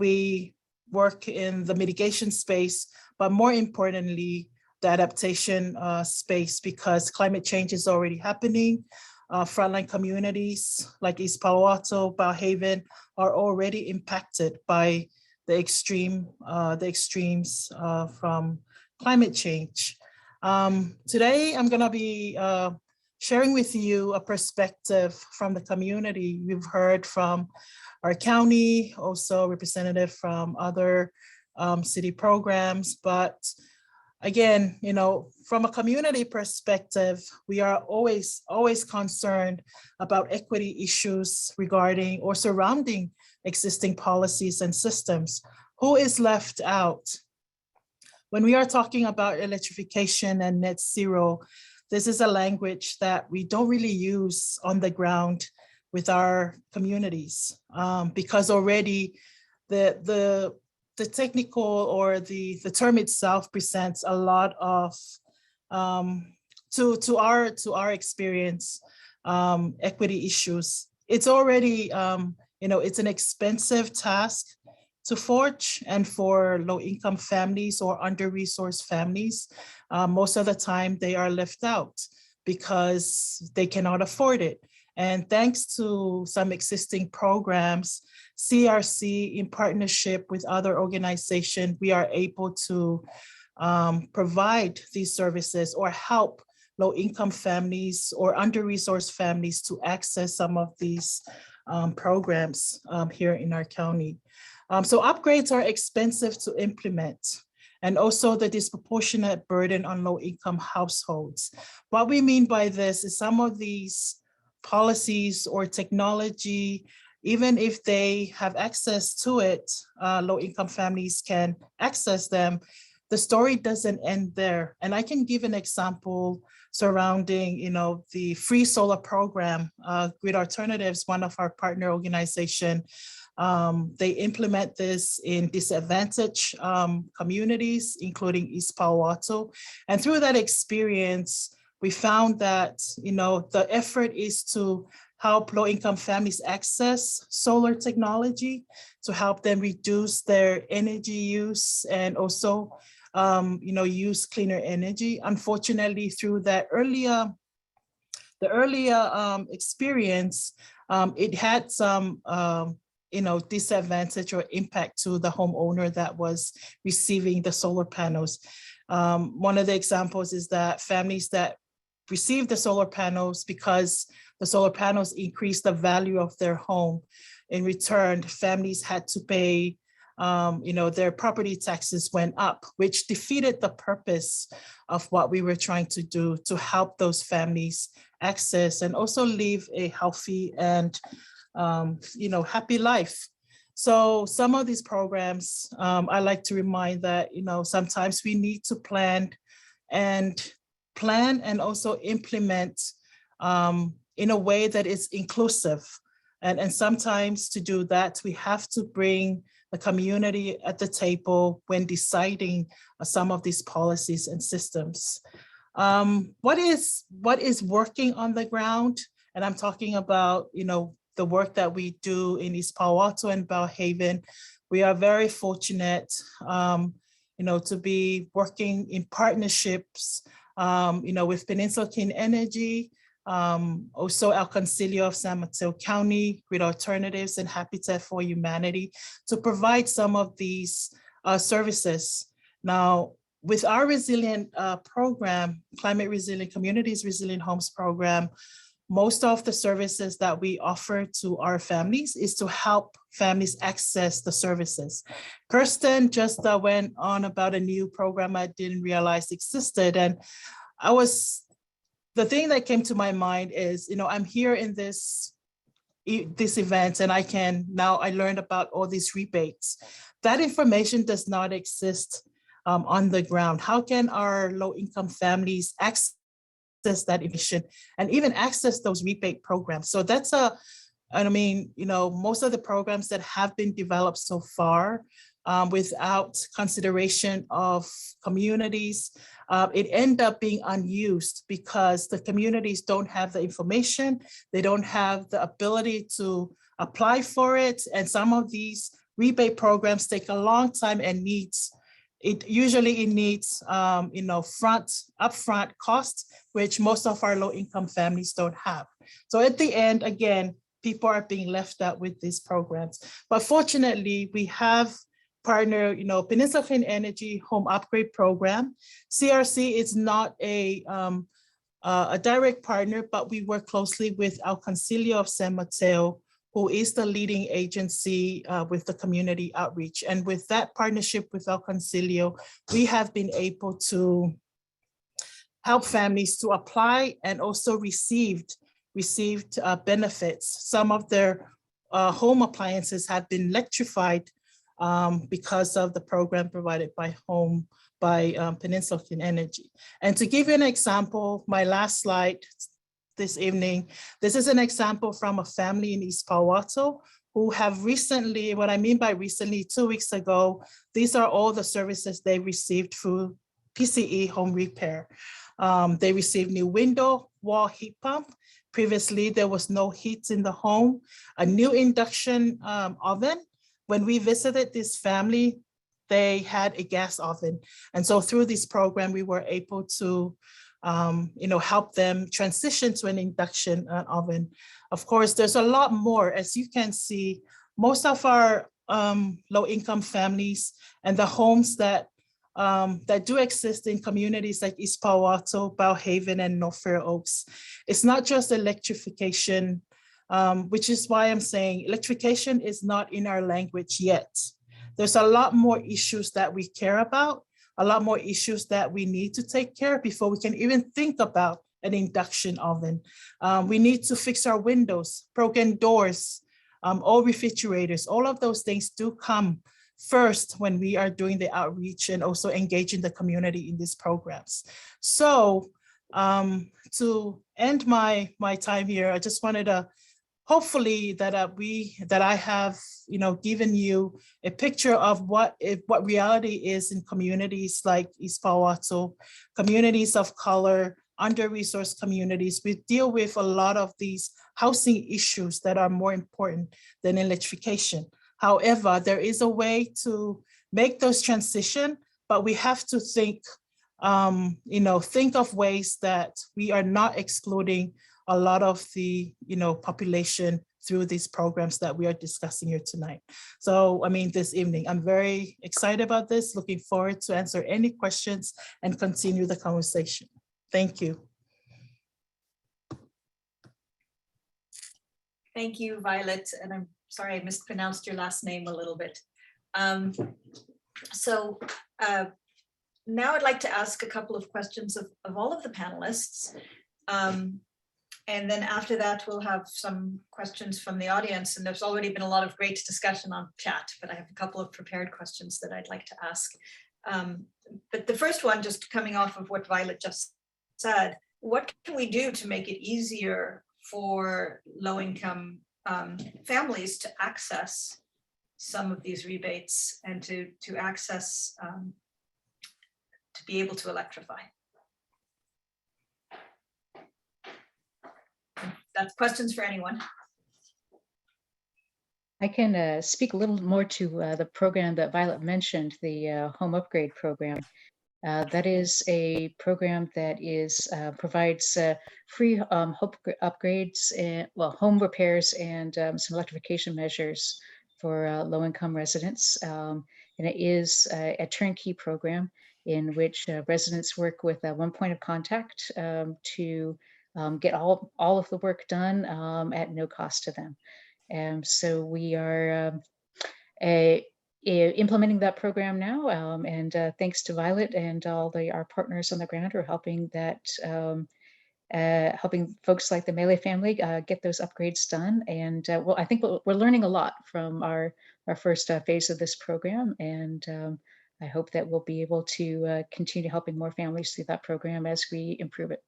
S7: We work in the mitigation space, but more importantly, the adaptation space, because climate change is already happening. Frontline communities like East Palo Alto, Bellhaven are already impacted by the extremes from climate change. Today, I'm gonna be sharing with you a perspective from the community. We've heard from our county, also representative from other city programs, but again, from a community perspective, we are always concerned about equity issues regarding or surrounding existing policies and systems. Who is left out? When we are talking about electrification and net zero, this is a language that we don't really use on the ground with our communities, because already the technical or the term itself presents a lot of to our experience equity issues. It's already it's an expensive task to forge, and for low-income families or under-resourced families, most of the time they are left out because they cannot afford it. And thanks to some existing programs, CRC in partnership with other organizations, we are able to provide these services or help low-income families or under-resourced families to access some of these programs here in our county. So upgrades are expensive to implement, and also the disproportionate burden on low-income households. What we mean by this is some of these policies or technology, even if they have access to it, low-income families can access them. The story doesn't end there. And I can give an example surrounding, the free solar program. Grid Alternatives, one of our partner organization, they implement this in disadvantaged communities, including East Palo Alto. And through that experience, we found that, the effort is to help low-income families access solar technology to help them reduce their energy use and also, use cleaner energy. Unfortunately, through that earlier experience, it had some, disadvantage or impact to the homeowner that was receiving the solar panels. One of the examples is that families that received the solar panels, because the solar panels increased the value of their home. In return, families had to pay, their property taxes went up, which defeated the purpose of what we were trying to do to help those families access and also live a healthy and, happy life. So some of these programs, I like to remind that, sometimes we need to plan and also implement in a way that is inclusive. And sometimes to do that, we have to bring the community at the table when deciding some of these policies and systems. What is working on the ground? And I'm talking about, the work that we do in East Palo Alto and Belhaven. We are very fortunate, to be working in partnerships, with Peninsula Clean Energy, also El Concilio of San Mateo County, Grid Alternatives, and Habitat for Humanity to provide some of these services. Now, with our resilient program, Climate Resilient Communities Resilient Homes program, most of the services that we offer to our families is to help families access the services. Kirsten just went on about a new program I didn't realize existed. And the thing that came to my mind is, I'm here in this event and I learned about all these rebates. That information does not exist on the ground. How can our low-income families access that information and even access those rebate programs? So that's most of the programs that have been developed so far without consideration of communities, it ended up being unused because the communities don't have the information, they don't have the upability to apply for it, and some of these rebate programs take a long time and usually needs upfront costs, which most of our low-income families don't have. So at the end, again, people are being left out with these programs. But fortunately, we have partner, Peninsula Clean Energy Home Upgrade Program. CRC is not a direct partner, but we work closely with El Concilio of San Mateo, who is the leading agency with the community outreach. And with that partnership with El Concilio, we have been able to help families to apply and also received benefits. Some of their home appliances have been electrified because of the program provided by Peninsula Clean Energy. And to give you an example, my last slide this evening, this is an example from a family in East Palo Alto who have recently, what I mean by recently, 2 weeks ago, these are all the services they received through PCE home repair. They received new window, wall heat pump. Previously, there was no heat in the home, a new induction oven. When we visited this family, they had a gas oven. And so through this program, we were able to help them transition to an induction oven. Of course, there's a lot more. As you can see, most of our low-income families and the homes that do exist in communities like East Palo Alto, Belhaven, and North Fair Oaks, it's not just electrification, which is why I'm saying electrification is not in our language yet. There's a lot more issues that we care about, a lot more issues that we need to take care of before we can even think about an induction oven. We need to fix our windows, broken doors, all refrigerators. All of those things do come first when we are doing the outreach and also engaging the community in these programs. So To end my time here, I just wanted to hopefully that I have given you a picture of what reality is in communities like East Palo Alto, communities of color, under-resourced communities. We deal with a lot of these housing issues that are more important than electrification. However, there is a way to make those transition, but we have to think of ways that we are not excluding a lot of the population through these programs that we are discussing here tonight. So, this evening, I'm very excited about this, looking forward to answer any questions and continue the conversation. Thank you.
S1: Thank you, Violet. And I'm sorry, I mispronounced your last name a little bit. Now I'd like to ask a couple of questions of all of the panelists. And then after that, we'll have some questions from the audience. And there's already been a lot of great discussion on chat, but I have a couple of prepared questions that I'd like to ask. But the first one, just coming off of what Violet just said, what can we do to make it easier for low-income families to access some of these rebates and to access, to be able to electrify? That's questions for anyone.
S6: I can speak a little more to the program that Violet mentioned, the home upgrade program. That is a program that provides free home upgrades and home repairs and some electrification measures for low-income residents. And it is a turnkey program in which residents work with one point of contact to get all of the work done at no cost to them. And so we are implementing that program now, and thanks to Violet and all our partners on the ground who are helping helping folks like the Melee family get those upgrades done. And well, I think we're learning a lot from our first phase of this program, and I hope that we'll be able to continue helping more families through that program as we improve it.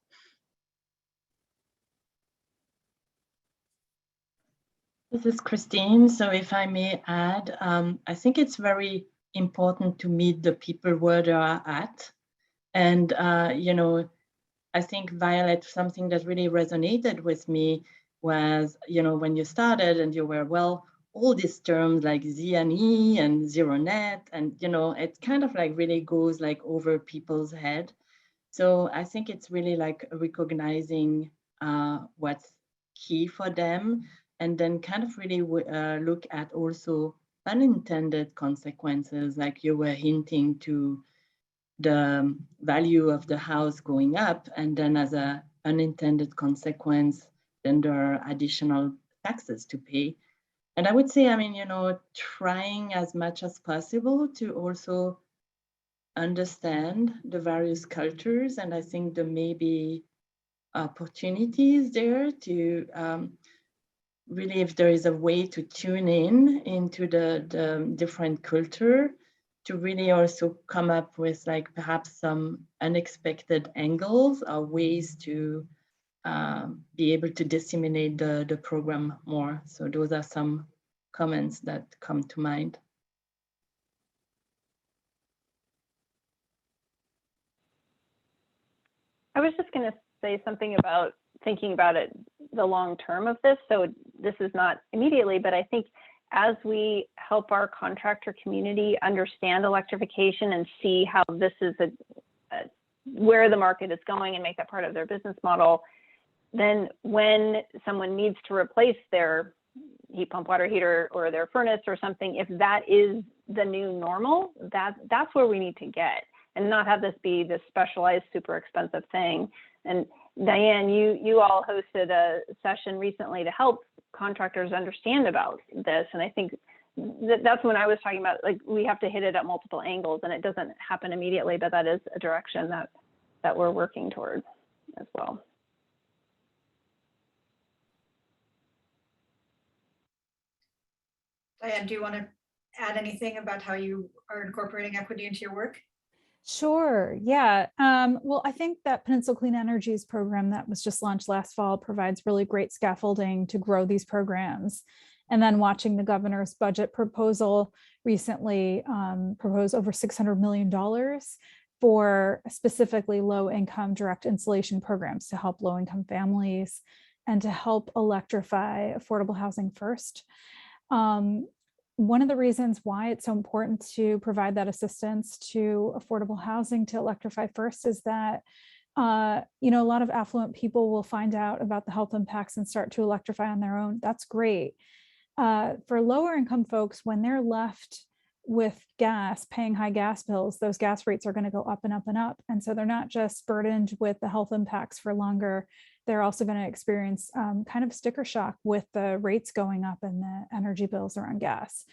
S2: This is Christine. So if I may add, I think it's very important to meet the people where they are at. And, I think, Violet, something that really resonated with me was, when you started and you were, well, all these terms like Z&E and zero net, and, it kind of like really goes like over people's head. So I think it's really like recognizing what's key for them, and then kind of really look at also unintended consequences, like you were hinting to the value of the house going up, and then as an unintended consequence, then there are additional taxes to pay. And I would say, trying as much as possible to also understand the various cultures, and I think there may be opportunities there to really, if there is a way to tune into the different culture, to really also come up with like perhaps some unexpected angles or ways to be able to disseminate the program more. So those are some comments that come to mind.
S3: I was just going to say something about thinking about it, the long term of this. So this is not immediately, but I think as we help our contractor community understand electrification and see how this is where the market is going and make that part of their business model, then when someone needs to replace their heat pump water heater or their furnace or something, if that is the new normal, that's where we need to get, and not have this be this specialized, super expensive thing. And Diane, you all hosted a session recently to help contractors understand about this. And I think that's when I was talking about, like, we have to hit it at multiple angles, and it doesn't happen immediately, but that is a direction that we're working towards as well.
S1: Diane, do you want to add anything about how you are incorporating equity into your work?
S4: Sure. Yeah. Well, I think that Peninsula Clean Energies program that was just launched last fall provides really great scaffolding to grow these programs. And then watching the governor's budget proposal recently propose over $600 million for specifically low-income direct installation programs to help low-income families and to help electrify affordable housing first. One of the reasons why it's so important to provide that assistance to affordable housing to electrify first is that, a lot of affluent people will find out about the health impacts and start to electrify on their own. That's great. For lower income folks, when they're left with gas, paying high gas bills, those gas rates are going to go up and up and up. And so they're not just burdened with the health impacts for longer, they're also going to experience kind of sticker shock with the rates going up and the energy bills around gas.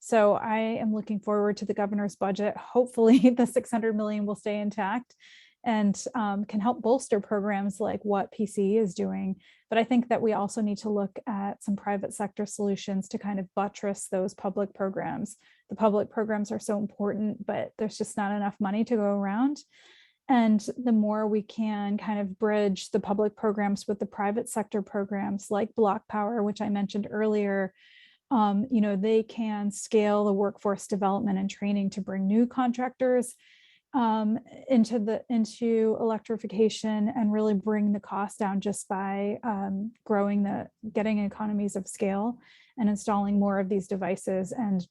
S4: So I am looking forward to the governor's budget. Hopefully the 600 million will stay intact and can help bolster programs like what PCE is doing. But I think that we also need to look at some private sector solutions to kind of buttress those public programs. The public programs are so important, but there's just not enough money to go around. And the more we can kind of bridge the public programs with the private sector programs like Block Power, which I mentioned earlier, they can scale the workforce development and training to bring new contractors into electrification and really bring the cost down just by getting economies of scale and installing more of these devices. And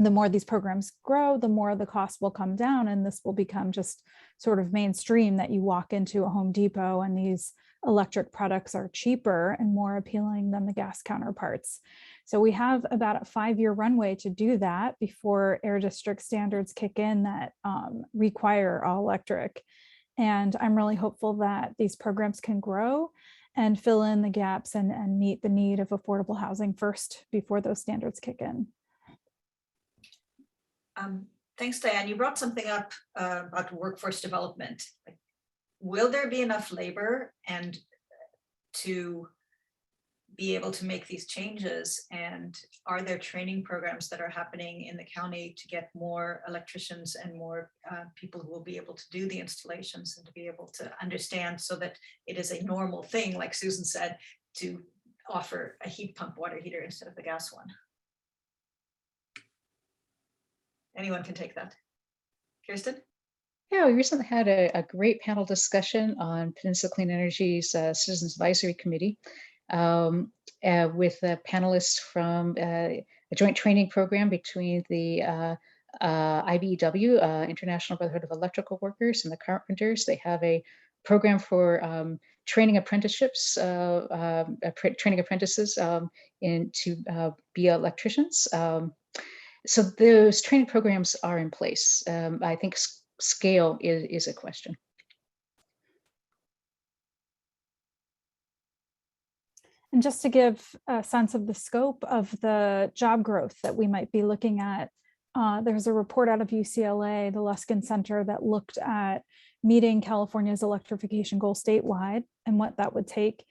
S4: the more these programs grow, the more the cost will come down, and this will become just sort of mainstream that you walk into a Home Depot and these electric products are cheaper and more appealing than the gas counterparts. So we have about a 5-year runway to do that before air district standards kick in that require all electric. And I'm really hopeful that these programs can grow and fill in the gaps and meet the need of affordable housing first before those standards kick in.
S1: Thanks, Diane. You brought something up about workforce development. Will there be enough labor and to be able to make these changes? And are there training programs that are happening in the county to get more electricians and more people who will be able to do the installations and to be able to understand so that it is a normal thing, like Susan said, to offer a heat pump water heater instead of the gas one? Anyone can take that. Kirsten?
S6: Yeah, we recently had a great panel discussion on Peninsula Clean Energy's Citizens Advisory Committee with panelists from a joint training program between the IBEW, International Brotherhood of Electrical Workers, and the Carpenters. They have a program for training apprenticeships, training apprentices to be electricians. So those training programs are in place. I think scale is a question.
S4: And just to give a sense of the scope of the job growth that we might be looking at, there's a report out of UCLA, the Luskin Center, that looked at meeting California's electrification goal statewide and what that would take.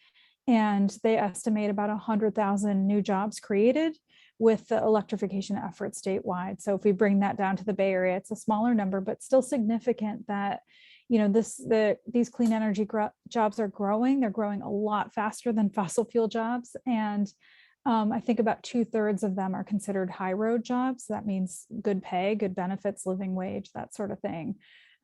S4: And they estimate about 100,000 new jobs created with the electrification effort statewide. So if we bring that down to the Bay Area, it's a smaller number, but still significant that, these clean energy jobs are growing. They're growing a lot faster than fossil fuel jobs. And I think about 2/3 of them are considered high road jobs. That means good pay, good benefits, living wage, that sort of thing.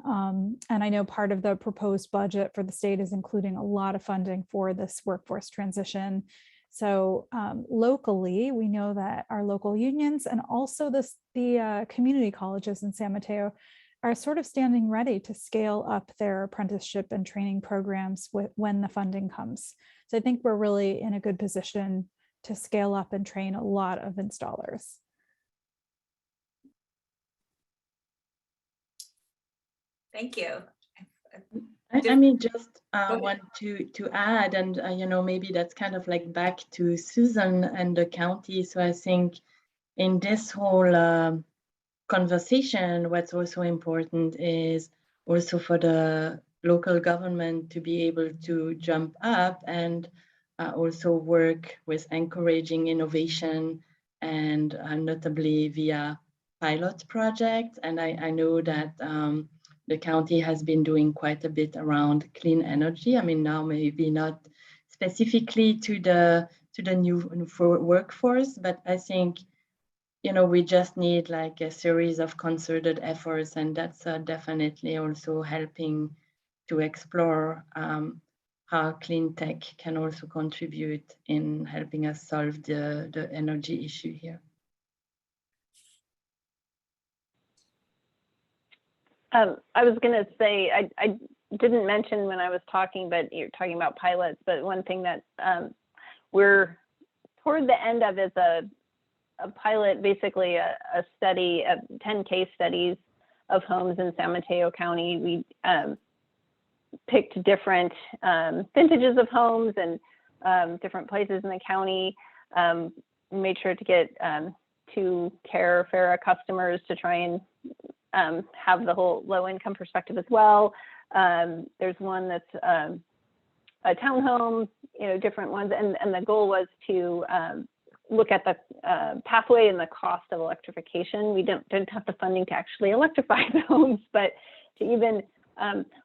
S4: And I know part of the proposed budget for the state is including a lot of funding for this workforce transition. So locally, we know that our local unions and also the community colleges in San Mateo are sort of standing ready to scale up their apprenticeship and training programs when the funding comes. So I think we're really in a good position to scale up and train a lot of installers.
S1: Thank you.
S2: I mean, just want to add, and maybe that's kind of like back to Susan and the county. So I think in this whole conversation, what's also important is also for the local government to be able to jump up and also work with encouraging innovation and notably via pilot projects. And I know that the county has been doing quite a bit around clean energy. I mean, now maybe not specifically to the new workforce, but I think, you know, we just need like a series of concerted efforts, and that's definitely also helping to explore how clean tech can also contribute in helping us solve the energy issue here.
S3: I was going to say, I didn't mention when I was talking, but you're talking about pilots, but one thing that we're toward the end of is a pilot, basically a study of 10 case studies of homes in San Mateo County. We picked different vintages of homes and different places in the county. Made sure to get 2 FARA customers to try and have the whole low income perspective as well. There's one that's a townhome, you know, different ones. And the goal was to look at the pathway and the cost of electrification. We didn't have the funding to actually electrify the homes, but to even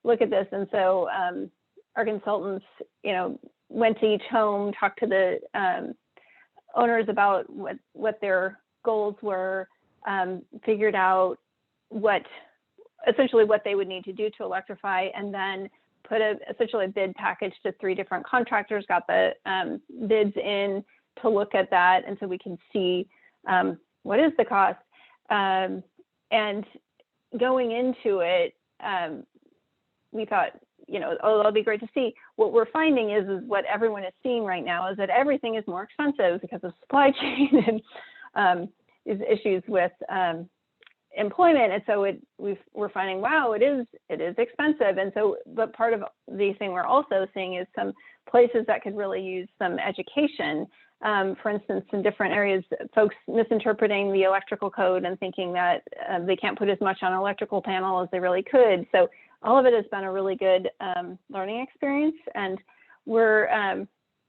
S3: look at this. And so our consultants, you know, went to each home, talked to the owners about what their goals were, figured out essentially what they would need to do to electrify, and then put essentially a bid package to 3 different contractors, got the bids in to look at that. And so we can see what is the cost. And going into it, we thought, you know, oh, that'll be great to see. What we're finding is what everyone is seeing right now is that everything is more expensive because of supply chain and is issues with employment. And so we're finding, wow, it is expensive. And so, but part of the thing we're also seeing is some places that could really use some education. For instance, in different areas, folks misinterpreting the electrical code and thinking that they can't put as much on an electrical panel as they really could. So all of it has been a really good learning experience. And we're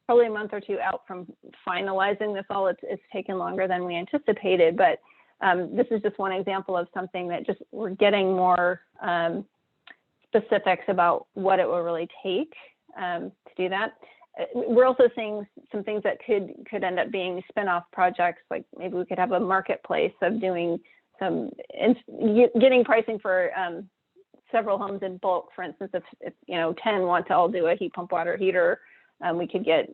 S3: probably a month or 2 out from finalizing this all. It's taken longer than we anticipated, but this is just one example of something that just we're getting more specifics about what it will really take to do that. We're also seeing some things that could end up being spin-off projects, like maybe we could have a marketplace of doing getting pricing for several homes in bulk. For instance, if you know 10 want to all do a heat pump water heater, we could get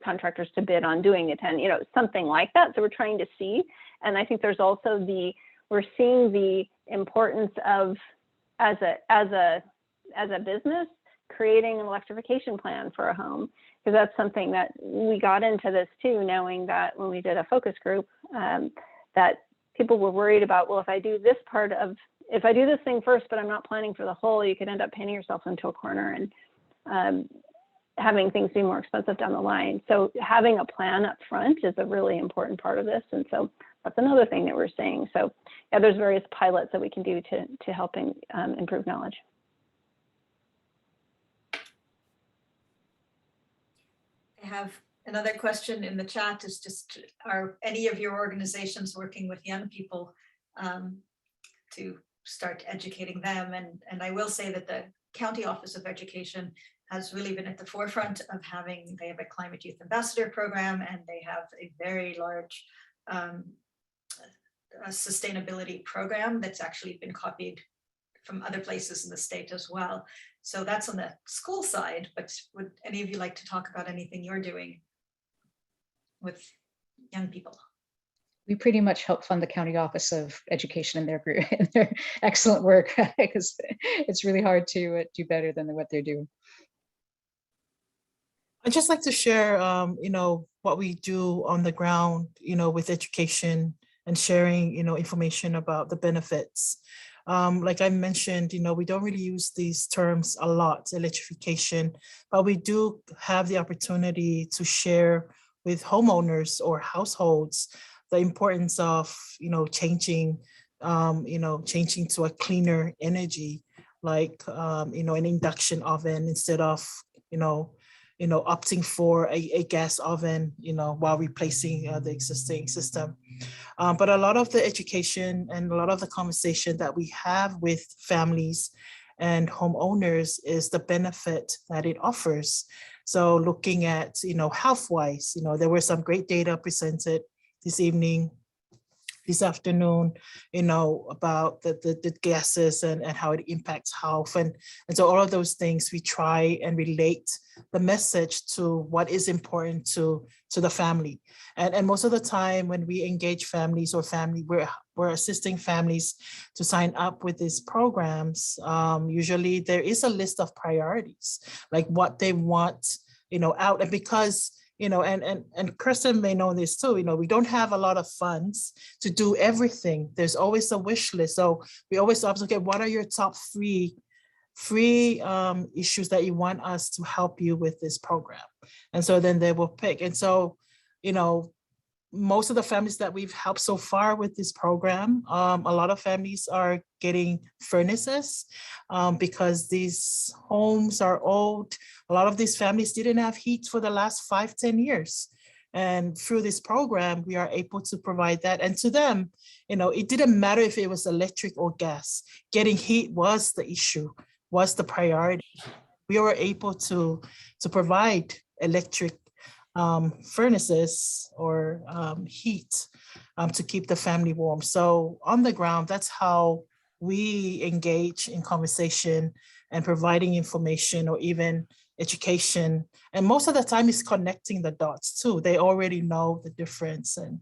S3: contractors to bid on doing the 10, you know, something like that. So we're trying to see, and I think there's also we're seeing the importance of as a business creating an electrification plan for a home, because that's something that we got into this too, knowing that when we did a focus group, that people were worried about, well, if I do this thing first, but I'm not planning for the whole, you could end up painting yourself into a corner and having things be more expensive down the line. So having a plan up front is a really important part of this. And so that's another thing that we're seeing. So yeah, there's various pilots that we can do to help improve knowledge.
S1: I have another question in the chat. Is just, are any of your organizations working with young people to start educating them? And I will say that the County Office of Education has really been at the forefront of they have a Climate Youth Ambassador program, and they have a very large sustainability program that's actually been copied from other places in the state as well. So that's on the school side, but would any of you like to talk about anything you're doing with young people?
S6: We pretty much help fund the County Office of Education in their group, in their excellent work, because it's really hard to do better than what they're doing.
S7: I'd just like to share, you know, what we do on the ground, you know, with education and sharing, you know, information about the benefits. Like I mentioned, you know, we don't really use these terms a lot, electrification, but we do have the opportunity to share with homeowners or households the importance of, you know, changing to a cleaner energy, like, you know, an induction oven instead of, you know, opting for a gas oven, while replacing the existing system. But a lot of the education and a lot of the conversation that we have with families and homeowners is the benefit that it offers. So looking at, health-wise, there were some great data presented this afternoon, about the gases and how it impacts health. And so all of those things, we try and relate the message to what is important to the family. And most of the time when we engage families or we're assisting families to sign up with these programs, usually there is a list of priorities, like what they want, out. And because and Kirsten may know this too, we don't have a lot of funds to do everything. There's always a wish list. So we always ask, okay, what are your top three issues that you want us to help you with this program? And so then they will pick. And so, most of the families that we've helped so far with this program, a lot of families are getting furnaces because these homes are old. A lot of these families didn't have heat for the last 5-10 years. And through this program, we are able to provide that. And to them, it didn't matter if it was electric or gas. Getting heat was the issue, was the priority. We were able to provide electric furnaces or heat to keep the family warm. So on the ground, that's how we engage in conversation and providing information or even education. And most of the time it's connecting the dots too. They already know the difference, and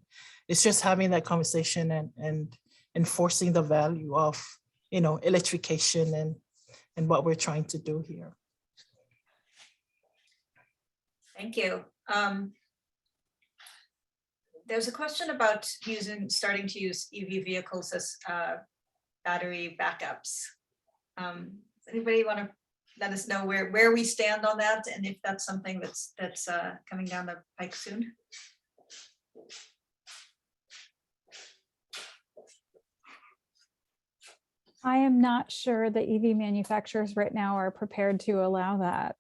S7: it's just having that conversation and enforcing the value of, electrification and what we're trying to do here.
S1: Thank you. There's a question about starting to use EV vehicles as battery backups. Does anybody want to let us know where we stand on that, and if that's something that's coming down the pike soon?
S4: I am not sure the EV manufacturers right now are prepared to allow that.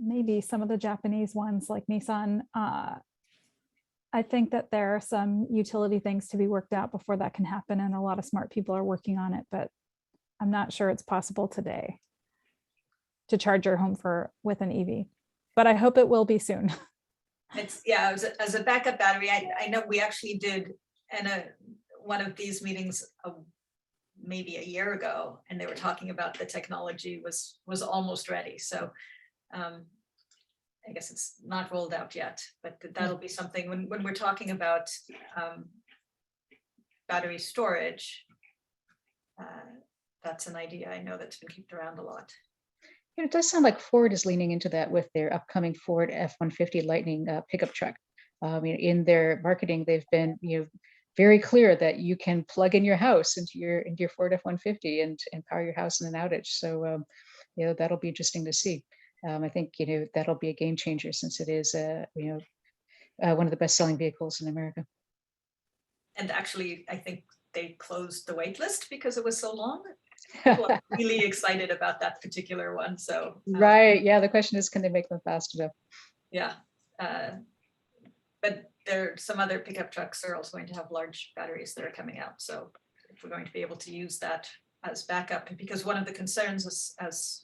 S4: Maybe some of the Japanese ones like Nissan. I think that there are some utility things to be worked out before that can happen, and a lot of smart people are working on it, but I'm not sure it's possible today to charge your home with an EV, but I hope it will be soon.
S1: As a backup battery, I know we actually did one of these meetings maybe a year ago, and they were talking about the technology was almost ready. So I guess it's not rolled out yet, but that'll be something when we're talking about battery storage. That's an idea I know that's been kicked around a lot.
S6: It does sound like Ford is leaning into that with their upcoming Ford F-150 Lightning pickup truck. In their marketing, they've been very clear that you can plug in your house into your Ford F-150 and power your house in an outage. So that'll be interesting to see. I think that'll be a game changer, since it is one of the best-selling vehicles in America.
S1: And actually, I think they closed the wait list because it was so long. People are really excited about that particular one. So
S6: right, yeah. The question is, can they make them fast enough?
S1: Yeah, but some other pickup trucks are also going to have large batteries that are coming out. So if we're going to be able to use that as backup, because one of the concerns is, as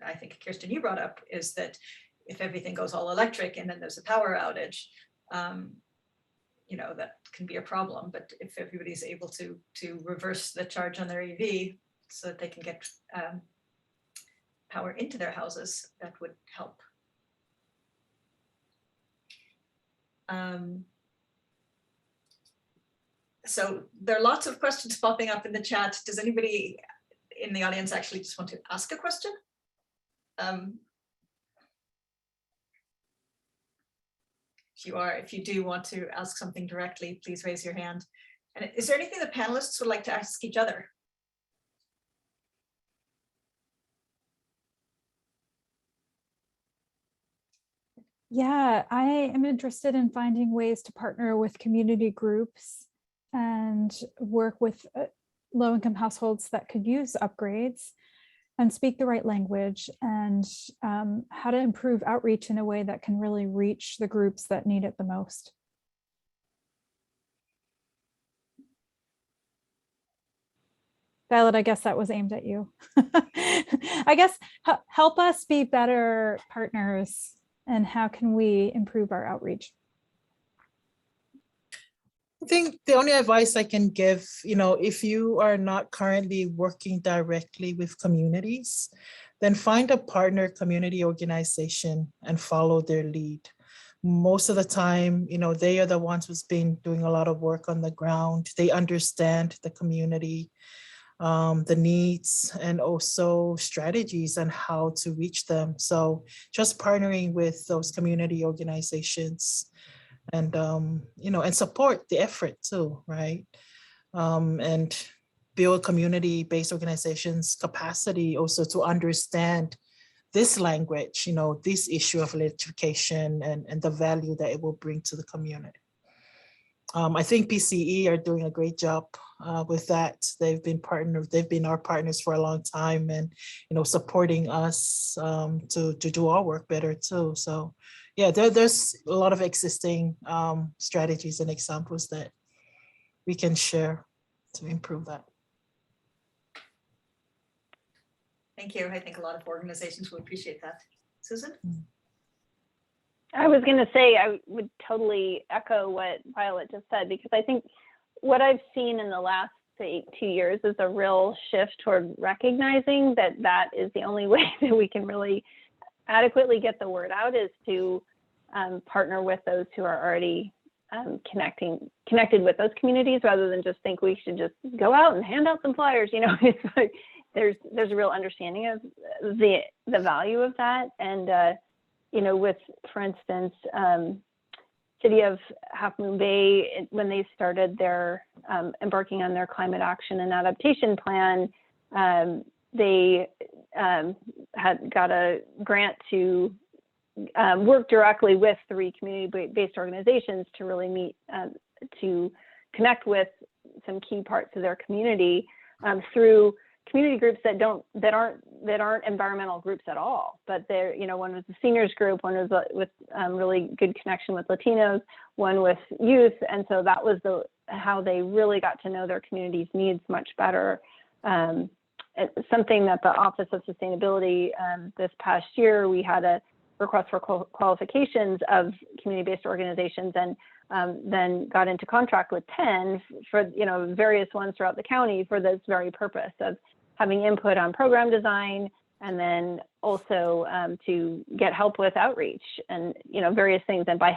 S1: I think Kirsten, you brought up, is that if everything goes all electric and then there's a power outage, that can be a problem. But if everybody's able to reverse the charge on their EV so that they can get power into their houses, that would help. So there are lots of questions popping up in the chat. Does anybody in the audience actually just want to ask a question? If you do want to ask something directly, please raise your hand. And is there anything the panelists would like to ask each other?
S4: Yeah, I am interested in finding ways to partner with community groups and work with low-income households that could use upgrades. and speak the right language, and how to improve outreach in a way that can really reach the groups that need it the most. Violet, I guess that was aimed at you. I guess help us be better partners, and how can we improve our outreach?
S7: I think the only advice I can give, if you are not currently working directly with communities, then find a partner community organization and follow their lead. Most of the time, they are the ones who's been doing a lot of work on the ground. They understand the community, the needs, and also strategies on how to reach them. So just partnering with those community organizations and and support the effort too, right? And build community-based organizations capacity also to understand this language, this issue of electrification and the value that it will bring to the community. I think PCE are doing a great job with that. They've been our partners for a long time, and supporting us to do our work better too. So yeah, there's a lot of existing strategies and examples that we can share to improve that.
S1: Thank you. I think a lot of organizations will appreciate that. Susan?
S3: I was going to say, I would totally echo what Violet just said, because I think what I've seen in the last, say, 2 years is a real shift toward recognizing that that is the only way that we can really adequately get the word out, is to partner with those who are already connected with those communities, rather than just think we should just go out and hand out some flyers. It's like there's a real understanding of the value of that. And with, for instance, City of Half Moon Bay, when they started their embarking on their climate action and adaptation plan, they had got a grant to work directly with 3 community-based organizations to really meet, to connect with some key parts of their community through community groups that aren't environmental groups at all, but they're, one was the seniors group, one was with really good connection with Latinos, one with youth, and so that was how they really got to know their community's needs much better. It's something that the Office of Sustainability this past year, we had a request for qualifications of community-based organizations, and then got into contract with 10 for various ones throughout the county for this very purpose of having input on program design, and then also to get help with outreach and various things. And by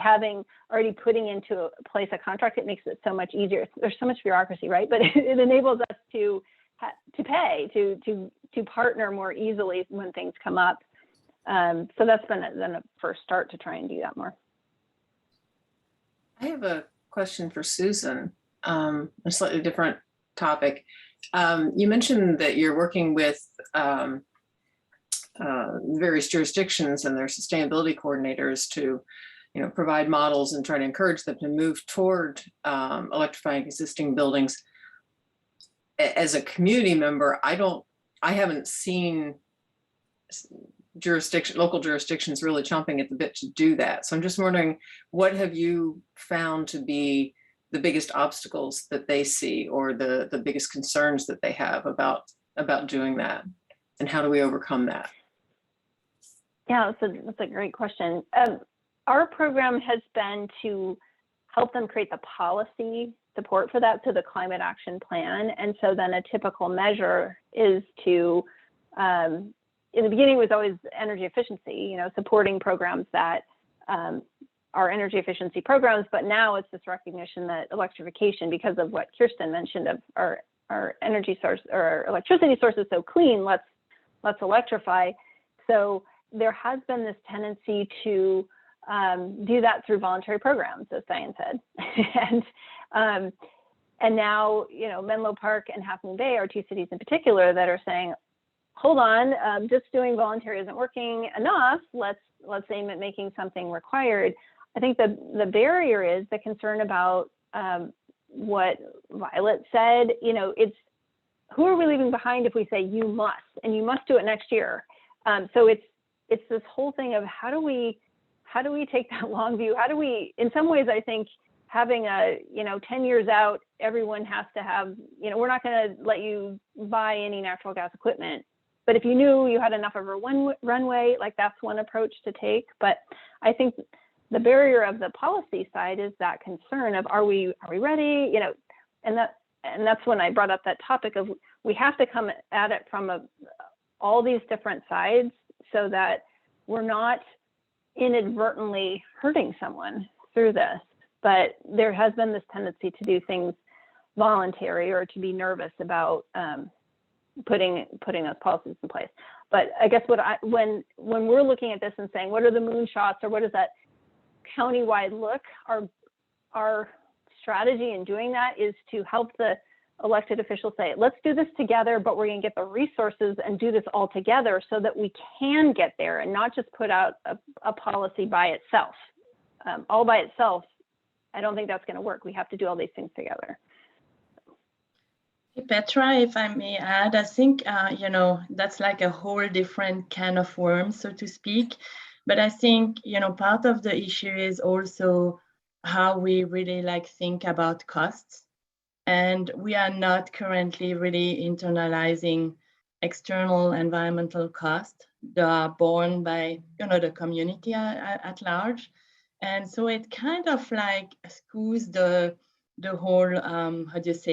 S3: already putting into place a contract, it makes it so much easier. There's so much bureaucracy, right? But it enables us to pay, to partner more easily when things come up. So that's been a first start to try and do that more.
S8: I have a question for Susan, a slightly different topic. You mentioned that you're working with various jurisdictions and their sustainability coordinators to, provide models and try to encourage them to move toward electrifying existing buildings. As a community member, I haven't seen local jurisdictions really chomping at the bit to do that. So I'm just wondering, what have you found to be the biggest obstacles that they see, or the biggest concerns that they have about doing that, and how do we overcome that?
S3: Yeah, that's a great question. Our program has been to help them create the policy support for that, so the climate action plan. And so then a typical measure is to, in the beginning, it was always energy efficiency, supporting programs that are energy efficiency programs, but now it's this recognition that electrification, because of what Kirsten mentioned of our energy source or our electricity source is so clean, let's electrify. So there has been this tendency to do that through voluntary programs, as Diane said. And now, Menlo Park and Half Moon Bay are 2 cities in particular that are saying, hold on, just doing voluntary isn't working enough. Let's aim at making something required. I think the barrier is the concern about what Violet said. It's who are we leaving behind if we say you must, and you must do it next year? So it's this whole thing of how do we take that long view? How do we, in some ways, I think having a, 10 years out, everyone has to have, we're not going to let you buy any natural gas equipment. But if you knew you had enough of a runway, like that's one approach to take. But I think the barrier of the policy side is that concern of, are we ready? And that's when I brought up that topic of, we have to come at it from all these different sides so that we're not inadvertently hurting someone through this. But there has been this tendency to do things voluntary or to be nervous about putting those policies in place. But I guess when we're looking at this and saying, what are the moonshots, or what does that countywide look, our strategy in doing that is to help the elected officials say, let's do this together, but we're going to get the resources and do this all together so that we can get there, and not just put out a policy by itself. All by itself, I don't think that's going to work. We have to do all these things together.
S2: Petra, if I may add, I think, that's like a whole different can of worms, so to speak. But I think, part of the issue is also how we really think about costs. And we are not currently really internalizing external environmental costs that are borne by, the community at large. And so it kind of skews the whole,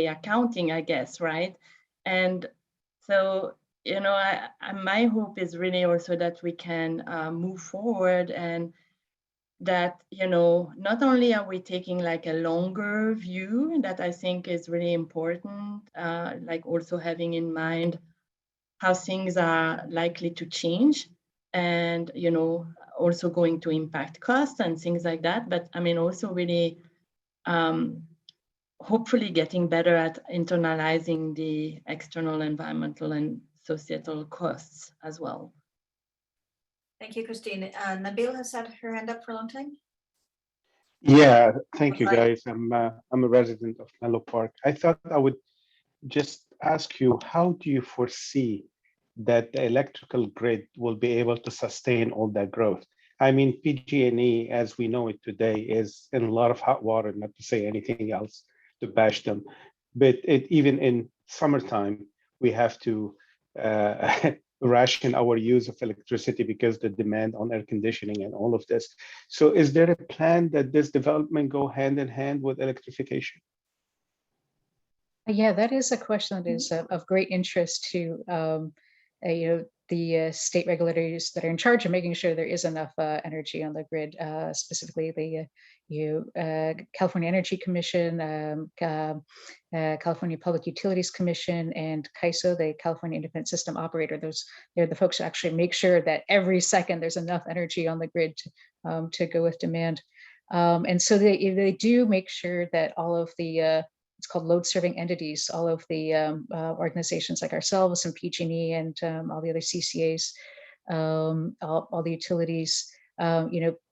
S2: accounting, I guess, right? And so, my hope is really also that we can move forward, and that, not only are we taking a longer view, that I think is really important, also having in mind how things are likely to change, and, also going to impact costs and things like that. But I mean, also really, hopefully getting better at internalizing the external environmental and societal costs as well.
S1: Thank you, Christine. Nabil has had her hand up for a long time.
S9: Yeah, thank you, guys. I'm a resident of Menlo Park. I thought I would just ask you, how do you foresee that the electrical grid will be able to sustain all that growth? I mean, PG&E, as we know it today, is in a lot of hot water, not to say anything else to bash them. But even in summertime, we have to ration our use of electricity because the demand on air conditioning and all of this. So is there a plan that this development go hand in hand with electrification?
S6: Yeah, that is a question that is of great interest to the state regulators that are in charge of making sure there is enough energy on the grid, specifically the California Energy Commission, California Public Utilities Commission, and CAISO, the California Independent System Operator. They're the folks who actually make sure that every second there's enough energy on the grid to go with demand. And so they do make sure that all of the it's called load serving entities, all of the organizations like ourselves and PG&E and all the other CCAs, all the utilities,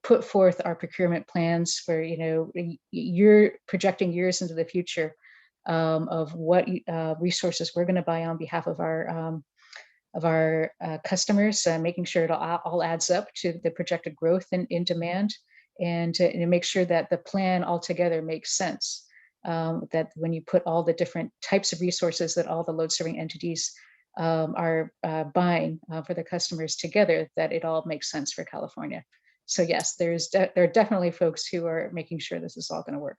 S6: put forth our procurement plans for, you're projecting years into the future of what resources we're going to buy on behalf of our customers, making sure it all adds up to the projected growth in demand, and to make sure that the plan altogether makes sense. That when you put all the different types of resources that all the load serving entities are buying for their customers together, that it all makes sense for California. So yes, there are definitely folks who are making sure this is all going to work.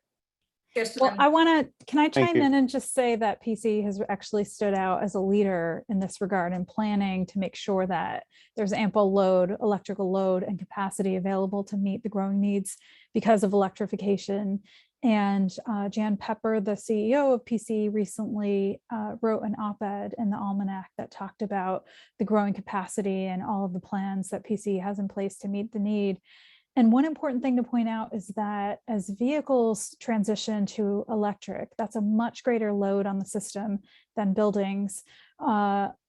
S1: Kirsten,
S4: Well, can I chime in and just say that PC has actually stood out as a leader in this regard in planning to make sure that there's ample load, electrical load and capacity available to meet the growing needs because of electrification. And Jan Pepper, the CEO of PC, recently wrote an op-ed in the Almanac that talked about the growing capacity and all of the plans that PC has in place to meet the need. And one important thing to point out is that as vehicles transition to electric, that's a much greater load on the system than buildings.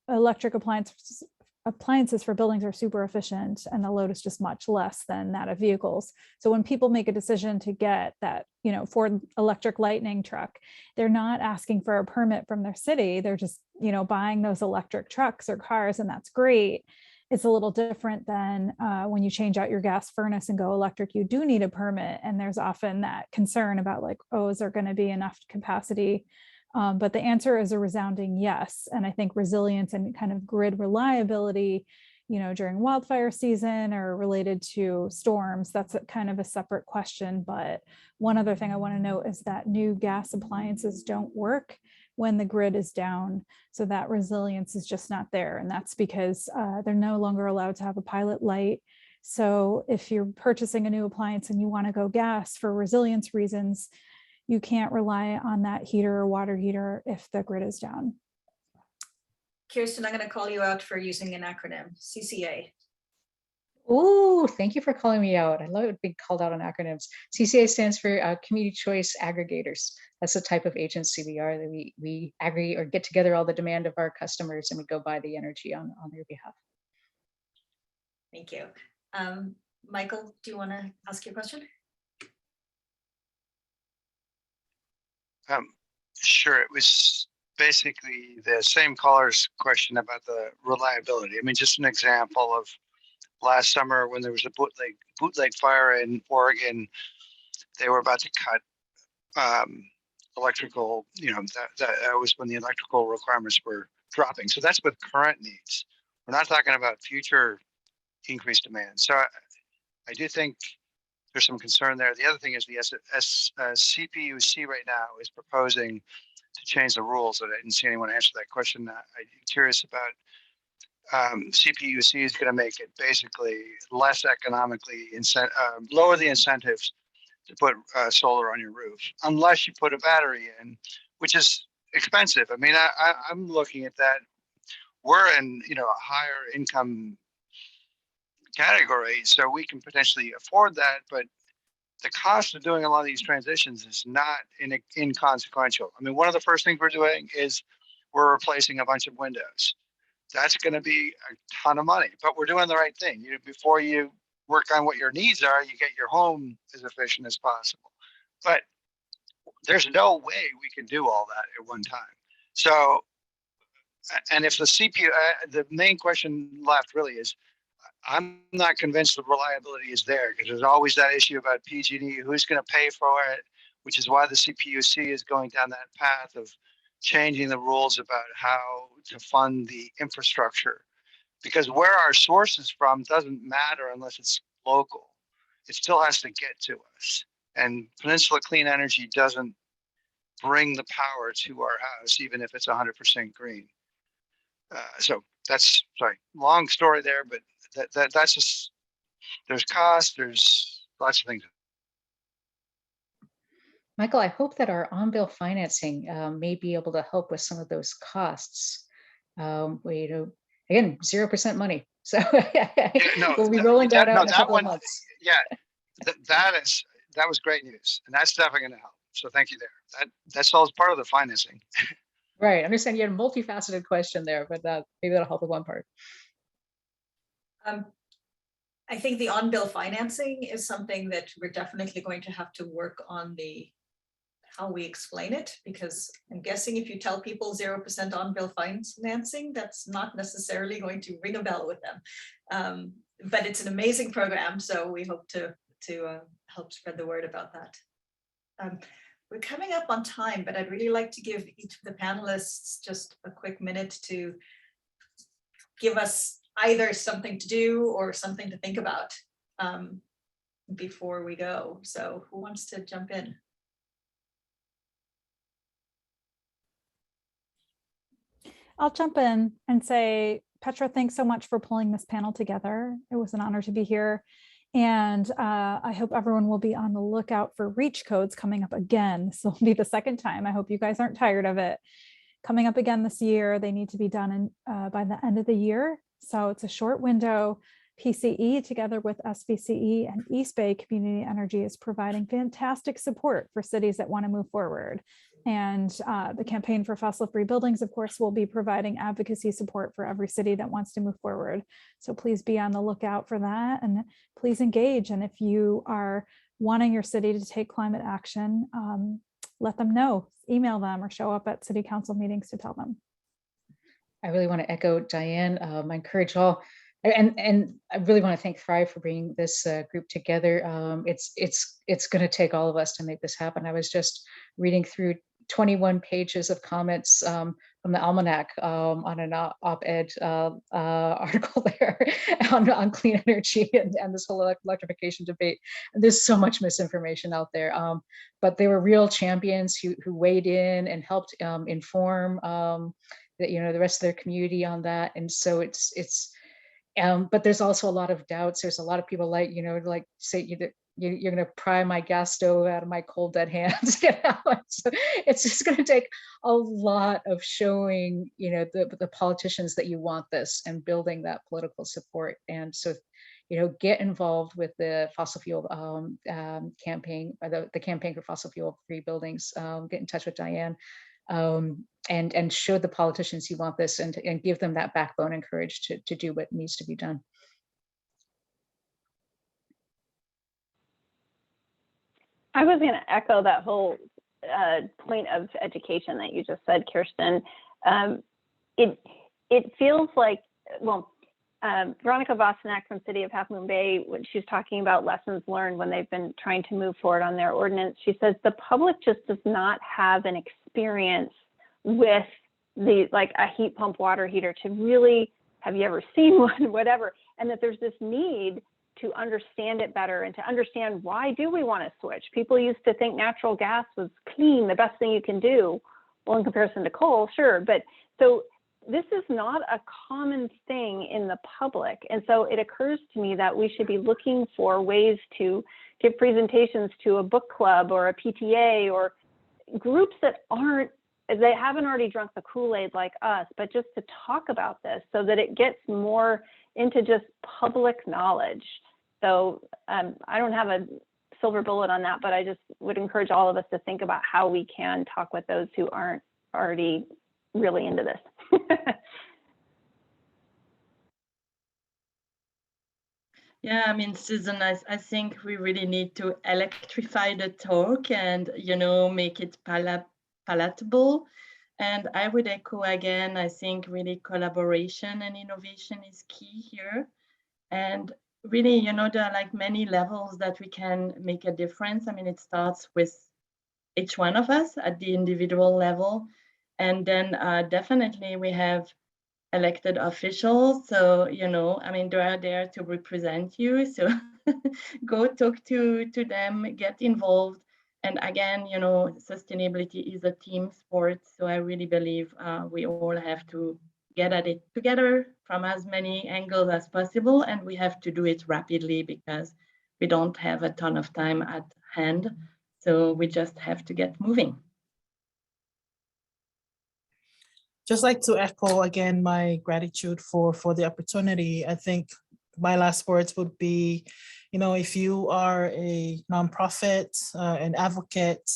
S4: Electric appliances appliances for buildings are super efficient and the load is just much less than that of vehicles. So when people make a decision to get that, Ford electric Lightning truck, they're not asking for a permit from their city. They're just, buying those electric trucks or cars, and that's great. It's a little different than when you change out your gas furnace and go electric, you do need a permit. And there's often that concern about like, oh, is there going to be enough capacity? But the answer is a resounding yes. And I think resilience and kind of grid reliability, during wildfire season or related to storms, that's kind of a separate question. But one other thing I want to note is that new gas appliances don't work when the grid is down. So that resilience is just not there. And that's because they're no longer allowed to have a pilot light. So if you're purchasing a new appliance and you want to go gas for resilience reasons, you can't rely on that heater or water heater if the grid is down.
S1: Kirsten, I'm going to call you out for using an acronym, CCA.
S6: Oh, thank you for calling me out. I love it being called out on acronyms. CCA stands for Community Choice Aggregators. That's the type of agency we are, that we aggregate or get together all the demand of our customers and we go buy the energy on their behalf.
S1: Thank you. Michael, do you want to ask your question?
S10: Sure. It was basically the same caller's question about the reliability. I mean, just an example of last summer when there was a bootleg fire in Oregon, they were about to cut electrical, that was when the electrical requirements were dropping. So that's with current needs. We're not talking about future increased demand. So I do think there's some concern there. The other thing is the CPUC right now is proposing to change the rules. And I didn't see anyone answer that question. I'm curious about CPUC is going to make it basically less economically, lower the incentives to put solar on your roof, unless you put a battery in, which is expensive. I mean, I'm looking at that. We're in, a higher income category, so we can potentially afford that, but the cost of doing a lot of these transitions is not inconsequential. I mean, one of the first things we're doing is we're replacing a bunch of windows. That's going to be a ton of money, but we're doing the right thing. Before you work on what your needs are, you get your home as efficient as possible. But there's no way we can do all that at one time. So, and if the CPU, the main question left really is, I'm not convinced the reliability is there, because there's always that issue about PG&E, who's going to pay for it, which is why the CPUC is going down that path of changing the rules about how to fund the infrastructure. Because where our source is from doesn't matter unless it's local. It still has to get to us. And Peninsula Clean Energy doesn't bring the power to our house, even if it's 100% green. So that's, sorry, long story there, but that's just, there's cost, there's lots of things.
S6: Michael, I hope that our on-bill financing may be able to help with some of those costs. Again, 0% money. So we'll be rolling that out in a couple of months.
S10: Yeah, that was great news. And that's definitely going to help. So thank you there. That solves part of the financing.
S6: Right. I understand you had a multifaceted question there, but maybe that'll help with one part.
S1: I think the on-bill financing is something that we're definitely going to have to work on how we explain it, because I'm guessing if you tell people 0% on-bill financing, that's not necessarily going to ring a bell with them. But it's an amazing program, so we hope to help spread the word about that. We're coming up on time, but I'd really like to give each of the panelists just a quick minute to give us either something to do or something to think about before we go. So who wants to jump in?
S4: I'll jump in and say, Petra, thanks so much for pulling this panel together. It was an honor to be here. And I hope everyone will be on the lookout for REACH codes coming up again. This will be the second time. I hope you guys aren't tired of it. Coming up again this year, they need to be done by the end of the year. So it's a short window PCE, together with SVCE and East Bay Community Energy, is providing fantastic support for cities that want to move forward. And the Campaign for Fossil-Free Buildings, of course, will be providing advocacy support for every city that wants to move forward. So please be on the lookout for that, and please engage. And if you are wanting your city to take climate action, let them know, email them, or show up at city council meetings to tell them.
S6: I really want to echo Diane. I encourage all, and I really want to thank Thrive for bringing this group together. It's going to take all of us to make this happen. I was just reading through 21 pages of comments from the Almanac on an op-ed article there on clean energy and this whole electrification debate. And there's so much misinformation out there, but they were real champions who weighed in and helped inform the rest of their community on that. And so it's but there's also a lot of doubts. There's a lot of people like say you're going to pry my gas stove out of my cold dead hands. So it's just going to take a lot of showing the politicians that you want this and building that political support. And so get involved with the fossil fuel campaign, the Campaign for Fossil Fuel Free Buildings. Get in touch with Diane. And show the politicians you want this, and give them that backbone and courage to do what needs to be done.
S3: I was going to echo that whole point of education that you just said, Kirsten. It feels like, well, Veronica Vosenak from City of Half Moon Bay, when she's talking about lessons learned when they've been trying to move forward on their ordinance, she says the public just does not have an experience with like a heat pump water heater to really, have you ever seen one, whatever, and that there's this need to understand it better and to understand, why do we want to switch? People used to think natural gas was clean, the best thing you can do. Well, in comparison to coal, sure. But so this is not a common thing in the public. And so it occurs to me that we should be looking for ways to give presentations to a book club or a PTA or groups that they haven't already drunk the Kool-Aid like us, but just to talk about this so that it gets more into just public knowledge. So I don't have a silver bullet on that, but I just would encourage all of us to think about how we can talk with those who aren't already really into this.
S2: Yeah, I mean, Susan, I think we really need to electrify the talk and, make it palatable. And I would echo again, I think really collaboration and innovation is key here. And really, there are like many levels that we can make a difference. I mean, it starts with each one of us at the individual level. And then definitely we have elected officials. So, I mean, they are there to represent you. So go talk to them, get involved. And again, sustainability is a team sport. So I really believe we all have to get at it together from as many angles as possible. And we have to do it rapidly because we don't have a ton of time at hand. So we just have to get moving.
S7: Just like to echo again my gratitude for the opportunity. I think my last words would be, if you are a nonprofit, an advocate,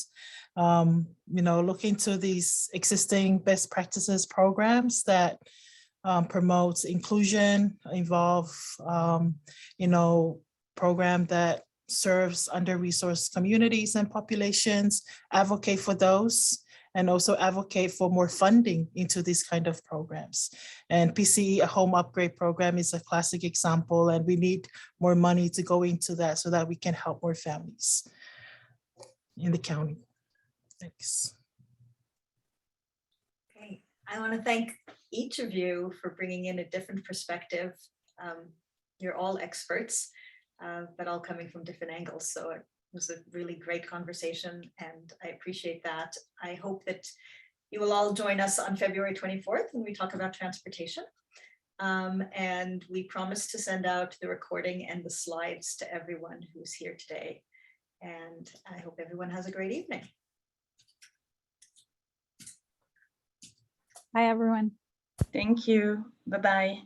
S7: look into these existing best practices programs that promote inclusion, involve, program that serves under-resourced communities and populations, advocate for those, and also advocate for more funding into these kind of programs. And PCE, a home upgrade program, is a classic example, and we need more money to go into that so that we can help more families in the county. Thanks.
S1: Okay, I want to thank each of you for bringing in a different perspective. You're all experts, but all coming from different angles. So it was a really great conversation, and I appreciate that. I hope that you will all join us on February 24th when we talk about transportation. And we promise to send out the recording and the slides to everyone who's here today. And I hope everyone has a great evening.
S4: Bye, everyone.
S2: Thank you. Bye-bye.